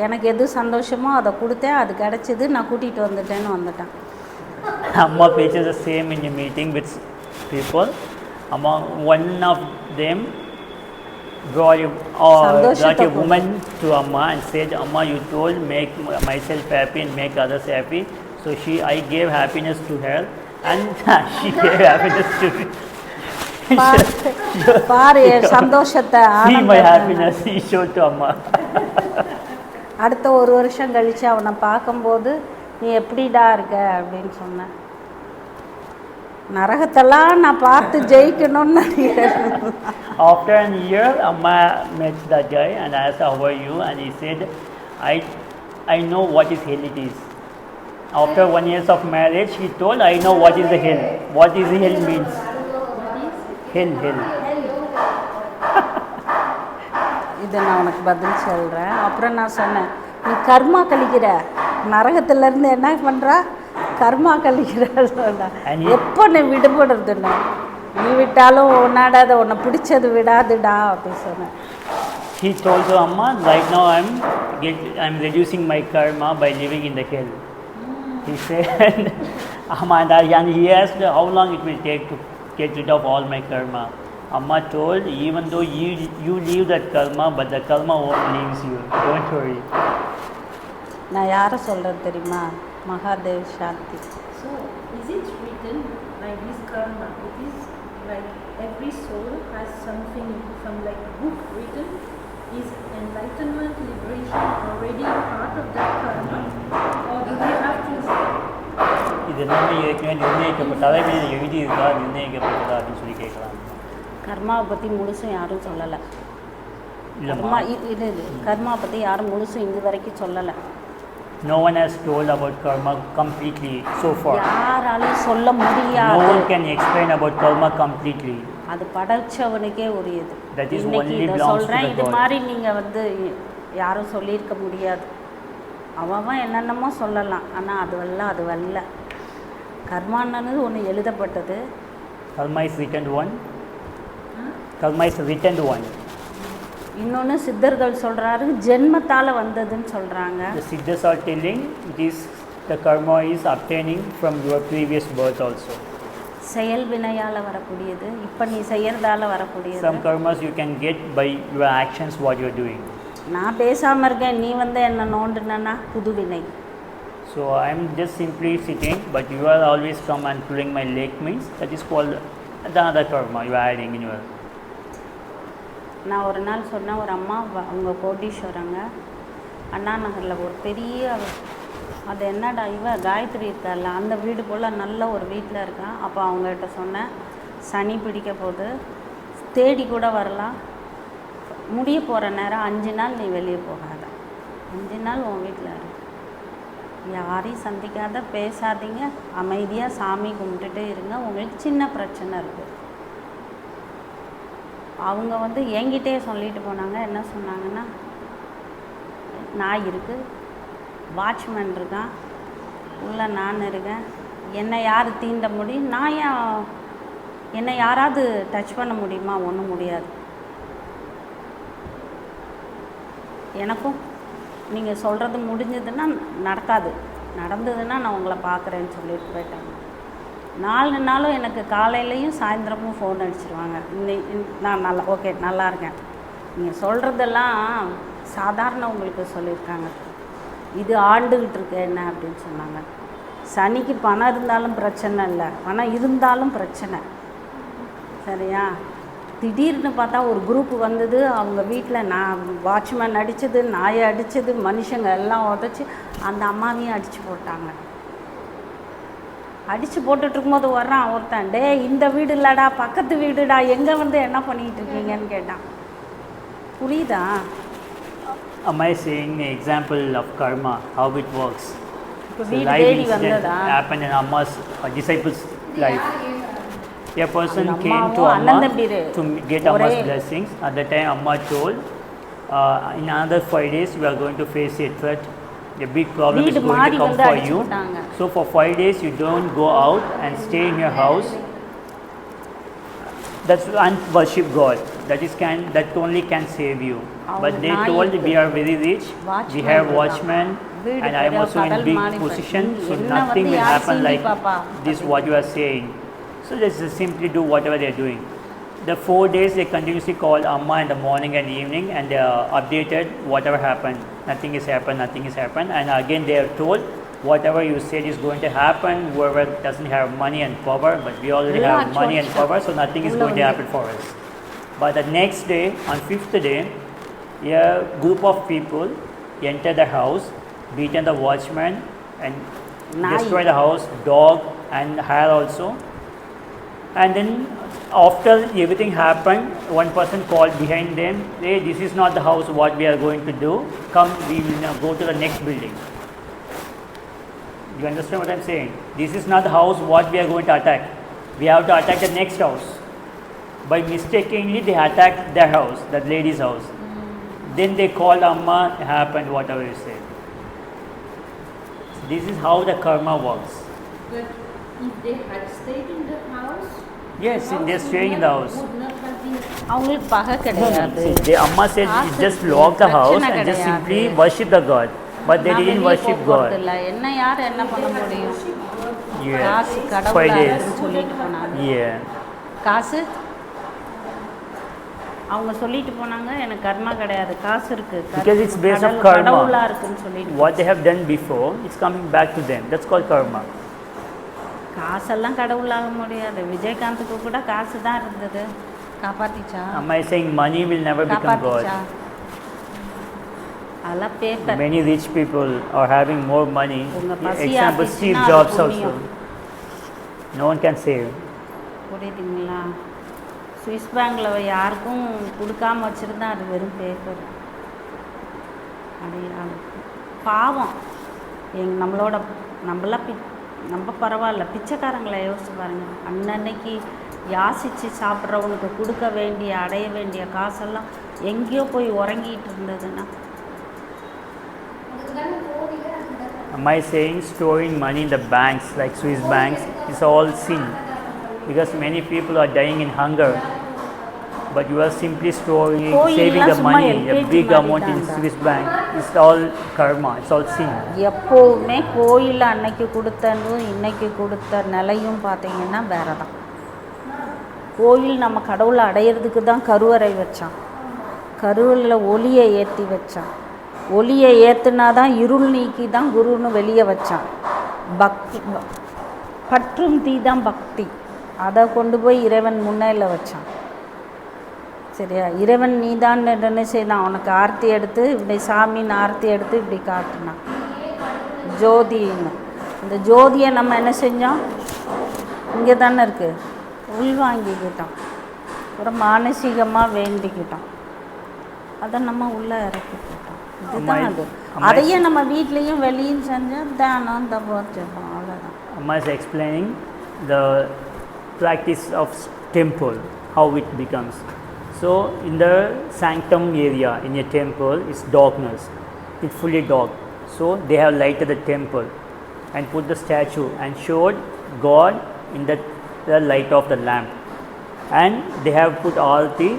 எனக்கு எது சந்தோஷமோ அதை கொடுத்தேன், அது கிடச்சிது, நான் கூட்டிகிட்டு வந்துட்டேன்னு வந்துட்டான். Amma preaches the same in a meeting with people. Amma, one of them brought a woman to Amma and said, Amma, you told make myself happy and make others happy. So I gave happiness to her and she gave happiness to me. பாரு சந்தோஷத்தை, see my happiness he showed to Amma. அடுத்த 1 வருஷம் கழிச்சு அவனை பார்க்கும்போது நீ எப்படிடா இருக்க அப்படின்னு சொன்னேன். நரகத்தெல்லாம் நான் பார்த்து ஜெயிக்கணும்னு நினைக்கிறேன். After a year, Amma met that guy and asked, how are you? And he said, I know what is hell it is. After 1 year of marriage, he told, I know what is the hell. What is the hell means? Hell. இதை நான் உனக்கு பதில் சொல்கிறேன். அப்புறம் நான் சொன்னேன், நீ கர்மா கழிக்கிற, நரகத்திலேருந்து என்ன பண்ணுறா, கர்மா கழிக்கிற. எப்போ நீ விடுபடுறதுன்னு, நீ விட்டாலும் உன்னாடாத, உன்னை பிடிச்சது விடாதுடா அப்படி சொன்னேன். He told to Amma, right now I'm reducing my karma by living in the hell. He said, Amma, and he asked how long it will take to get rid of all my karma. Amma told, even though you leave that karma, but the karma won't leave you. Don't worry. நான் யாரை சொல்கிறது தெரியுமா? மகாதேவ் சாந்தி. So, is it written like this karma? It is like every soul has something, some like book written. Is enlightenment, liberation already part of that karma? Or do we have to... இது எல்லாமே ஏற்கனவே நிர்ணயிக்கப்பட்டாலே எழுதி இருக்கா, நிர்ணயிக்கப்பட்டதா அப்படின்னு சொல்லி கேட்கலாம். கர்மாவை பற்றி முழுசும் யாரும் சொல்லலை. கர்மா கர்மாவை பற்றி யாரும் முழுசும் இது வரைக்கும் சொல்லலை. No one has told about karma completely so far. யாராலும் சொல்ல No முடியாது. one can explain about karma completely. அது படைச்சவனுக்கே உரியது. That is இன்னைக்கு only இதை belongs to சொல்கிறேன், the இது God. மாதிரி நீங்கள் வந்து யாரும் சொல்லியிருக்க முடியாது. அவன் என்னென்னமோ சொல்லலாம், ஆனால் அது வல்ல. கர்மானது ஒன்று எழுதப்பட்டது. Karma is written one. Karma is written one. இன்னொன்று சித்தர்கள் சொல்கிறாரு ஜென்மத்தால் வந்ததுன்னு சொல்கிறாங்க. The Siddhas are telling it is the karma is obtaining from your previous birth also. செயல் வினையால் வரக்கூடியது, இப்போ நீ செய்யறதால வரக்கூடியது. Some karmas you can get by your actions, what you are doing. நான் பேசாமல் இருக்கேன், நீ வந்து என்ன நோண்டுனா புது வினை. So I am just simply sitting, but you are always come and pulling my leg means that is called the other karma you are adding in your. நான் ஒரு நாள் சொன்னேன், ஒரு அம்மா அவங்க கோடீஸ்வரங்க, அண்ணா நகரில் ஒரு பெரிய, அது என்னடா இவ காயத்ரி இருக்கார்ல அந்த வீடு போல் நல்ல ஒரு வீட்டில் இருக்கான். அப்போ அவங்ககிட்ட சொன்னேன், சனி பிடிக்க போது தேடி கூட வரலாம், முடிய போகிற நேரம் 5 நாள் நீ வெளியே போகாத, 5 நாள் உன் வீட்டில் இரு, யாரையும் சந்திக்காத, பேசாதீங்க, அமைதியாக சாமி கும்பிட்டுட்டே இருங்க, உங்களுக்கு சின்ன பிரச்சனை இருக்குது. அவங்க வந்து என்கிட்டே சொல்லிட்டு போனாங்க. என்ன சொன்னாங்கன்னா, நாய் இருக்குது, வாட்ச்மேன் இருக்கான், உள்ள நான் இருக்கேன், என்னை யார் தீண்ட முடியும், நான் ஏன் என்னை யாராவது டச் பண்ண முடியுமா? ஒன்றும் முடியாது. எனக்கும் நீங்கள் சொல்கிறது முடிஞ்சதுன்னா நடக்காது, நடந்ததுன்னா நான் உங்களை பார்க்குறேன்னு சொல்லிட்டு போயிட்டாங்க. 4 நாளும் எனக்கு காலையிலையும் சாயந்தரமும் ஃபோன் அடிச்சிருவாங்க. நான் நல்லா ஓகே நல்லா இருக்கேன், நீங்கள் சொல்கிறதெல்லாம் சாதாரண உங்களுக்கு சொல்லியிருக்காங்க, இது ஆண்டுகிட்டு இருக்கு என்ன அப்படின்னு சொன்னாங்க. சனிக்கு பணம் இருந்தாலும் பிரச்சனை இல்லை, பணம் இருந்தாலும் பிரச்சனை. சரியா? திடீர்னு பார்த்தா ஒரு குரூப் வந்தது, அவங்க வீட்டில் நான் வாட்ச்மேன் அடித்தது, நாயை அடித்தது, மனுஷங்க எல்லாம் உதச்சி அந்த அம்மாவையும் அடித்து போட்டாங்க. அடித்து போட்டுட்ருக்கும்போது வர்றான் ஒருத்தன், டே இந்த வீடு இல்லைடா பக்கத்து வீடுடா, எங்கே வந்து என்ன பண்ணிகிட்டு இருக்கீங்கன்னு கேட்டான். புரியுதா? Am I saying an example of karma, how it works? இப்போ So வீடு life தேடி incident வந்ததா? happened in Amma's disciples' life. A person அந்த came to அம்மாவும் அண்ணன் Amma தம்பிரு to get Amma's ஒரே blessings. At the time Amma told, in another 5 days you are going to face a threat. A big problem is வீடு going மாறி to come வந்து for அடிச்சு you. போட்டாங்க. So for 5 days you don't go out and stay in your house. That's and worship God. That only can save you. But they told we are very rich, we have watchmen, and I am also in big position, so nothing will happen like this what you are saying. So let's just simply do whatever they are doing. The 4 days they continuously called Amma in the morning and evening, and they updated whatever happened. Nothing has happened, and again they are told whatever you said is going to happen. Whoever doesn't have money and power, but we already have money and power, so nothing is going to happen for us. But the next day, on 5th day, a group of people entered the house, beaten the watchman, and destroyed the house, dog and hare also. And then after everything happened, one person called behind them, hey, this is not the house what we are going to do, come we will now go to the next building. You understand what I am saying? This is not the house what we are going to attack, we have to attack the next house. By mistakenly they attacked their house, that lady's house. Then they called Amma, happened whatever you said. This is how the karma works. But if they had stayed in the house, Yes, they are staying in the house. would not have been. அவங்களுக்கு பகை கிடையாது. The Amma said just lock the house and just simply worship the God. But they didn't worship God. என்ன யார் என்ன பண்ண முடியும்? Yeah. காசு 5 கடவுளா days. இருக்குன்னு சொல்லிட்டு போனாங்க. Yeah. காசு அவங்க சொல்லிட்டு போனாங்க, எனக்கு கர்மா கிடையாது, காசு இருக்கு, Because it's based on karma. கடவுளா இருக்குன்னு சொல்லிட்டு. What they have done before, it's coming back to them. That's called karma. காசெல்லாம் கடவுளாக முடியாது. விஜயகாந்துக்கு கூட காசு தான் இருந்தது, காப்பாத்திச்சா? Am I saying money will never become காப்பாத்திச்சா? God? அதெல்லாம் paper. Many rich people are having more money. உங்க பசி Example, Steve ஆத்திச்சுன்னா அது Jobs also. புண்ணியம். No one can save. புரியுதுங்களா? சுவிஸ் பேங்கில் யாருக்கும் கொடுக்காம வச்சுருந்தா அது வெறும் பேப்பர். அது பாவம். நம்மளாம் நம்ம பரவாயில்ல, பிச்சைக்காரங்களை யோசிச்சு பாருங்கள். அன்னன்னைக்கு யாசித்து சாப்பிட்றவனுக்கு கொடுக்க வேண்டிய அடைய வேண்டிய காசெல்லாம் எங்கேயோ போய் உறங்கிட்டு இருந்ததுன்னா. Am I saying storing money in the banks like Swiss banks is all sin? Because many people are dying in hunger, but you are simply storing, saving the money, a big amount in Swiss bank. It's all karma, it's all sin. எப்போவுமே கோயிலில் அன்னைக்கு கொடுத்ததும் இன்னைக்கு கொடுத்த நிலையும் பார்த்தீங்கன்னா வேறு தான். கோயில் நம்ம கடவுளை அடையிறதுக்கு தான் கருவறை வச்சான், கருவறையில் ஒளியை ஏற்றி வச்சான், ஒளியை ஏற்றுனா தான் இருள் நீக்கி தான் குருன்னு வெளியே வச்சான். பற்றும் தீ தான் பக்தி, அதை கொண்டு போய் இறைவன் முன்னையில் வச்சான். சரியா? இறைவன் நீ தான் என்ன செய்தான், அவனுக்கு ஆர்த்தி எடுத்து இப்படி சாமின்னு ஆர்த்தி எடுத்து இப்படி காட்டினான் ஜோதின்னு. இந்த ஜோதியை நம்ம என்ன செஞ்சோம், இங்கே தானே இருக்குது, உள்வாங்கிக்கிட்டோம், ஒரு மானசீகமாக வேண்டிக்கிட்டோம், அதை நம்ம உள்ளே இறக்கிக்கிட்டோம். இதுதான் அது. அதையே நம்ம வீட்லேயும் வெளியும் செஞ்சோம், தியானம் தபம் செய்வோம், அவ்வளோதான். Amma is explaining the practice of temple, how it becomes. So in the sanctum area in a temple is darkness, it's fully dark. So they have lighted the temple and put the statue and showed God in the light of the lamp, and they have put arati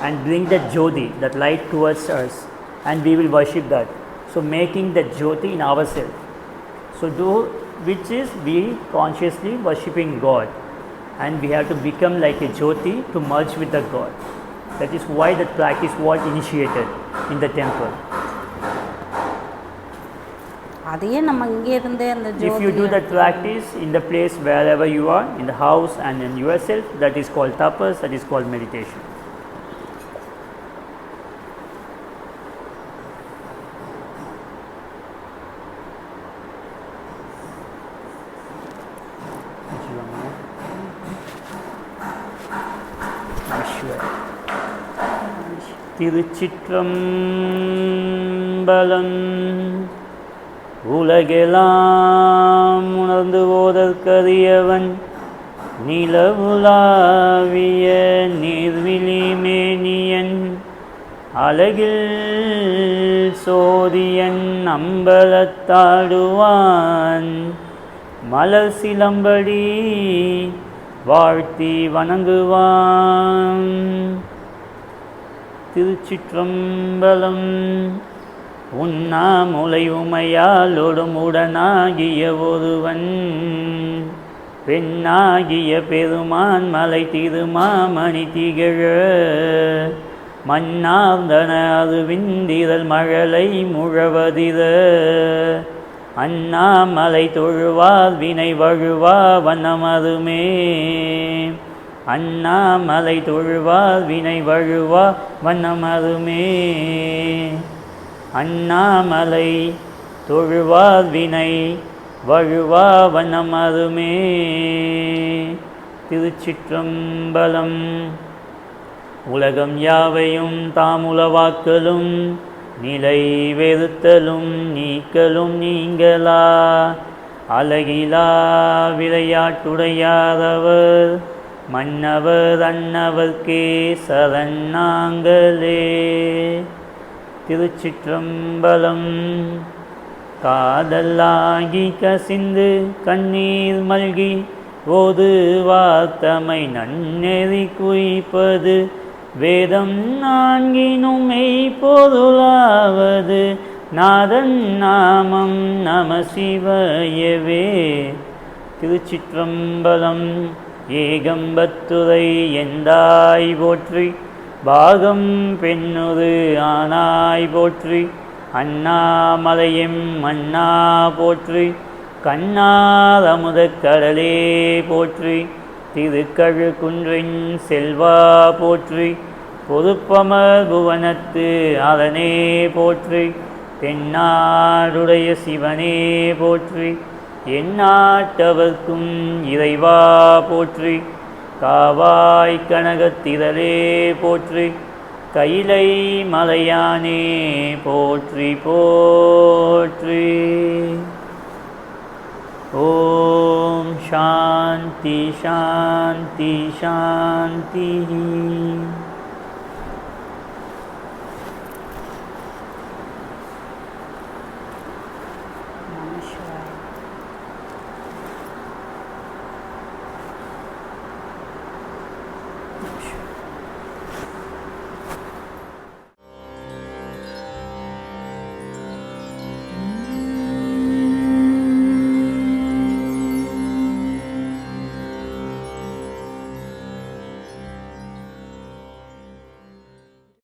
and bring the jyoti, that light, towards us, and we will worship that. So making the jyoti in ourselves, so which is we consciously worshipping God, and we have to become like a jyoti to merge with the God. That is why that practice was initiated in the temple. அதையே நம்ம இங்கே இருந்தே அந்த ஜோதி. If you do that practice in the place wherever you are, in the house and in yourself, that is called tapas, that is called meditation. திருச்சிற்றம்பலம். உலகெல்லாம் உணர்ந்து ஓதற்கரியவன் நிலவுலாவிய நீர்விழிமேனியன் அழகில் சோதியன் அம்பலத்தாடுவான் மலர் சிலம்படி வாழ்த்தி வணங்குவான். திருச்சிற்றம்பலம். உண்ணாமுலை உமையாலோடும் உடனாகிய ஒருவன் பெண்ணாகிய பெருமான் மலை திருமாமணி திகழ மன்னார்ந்தன அதுவிந்திரல் மழலை முழவதிர அண்ணாமலை தொழுவார் வினை வழுவா வண்ணமதுமே. அண்ணாமலை தொழுவார் வினை வழுவா வண்ணமதுமே. அண்ணாமலை தொழுவார் வினை வழுவா வண்ணமதுமே. திருச்சிற்றம்பலம். உலகம் யாவையும் தாமுலவாக்கலும் நிலை வெறுத்தலும் நீக்கலும் நீங்களா அழகிலா விளையாட்டுடையாதவர் மன்னவர் அன்னவர்க்கே சரணாங்களே. திருச்சிற்றம்பலம். காதலாகி கசிந்து கண்ணீர் மல்கி ஓது வார்த்தமை நன்னெறி குய்ப்பது வேதம் நான்கினும் மெய்ப்பொருளாவது நாதன் நாமம் நம சிவயவே. திருச்சிற்றம்பலம். ஏகம்பத்துரை எந்தாய் போற்றி பாகம் பெண்ணுரு ஆனாய் போற்றி அண்ணாமலையும் மன்னா போற்றி கண்ணாரமுதக் கடலே போற்றி திருக்கழு குன்றின் செல்வா போற்றி பொதுப்பமர் புவனத்து அரணே போற்றி தென்னாடுடைய சிவனே போற்றி எந்நாட்டவர்க்கும் இறைவா போற்றி காவாய் கனகத்திரளே போற்றி கைலை மலையானே போற்றி போற்றி. Om Shanti Shanti Shanti.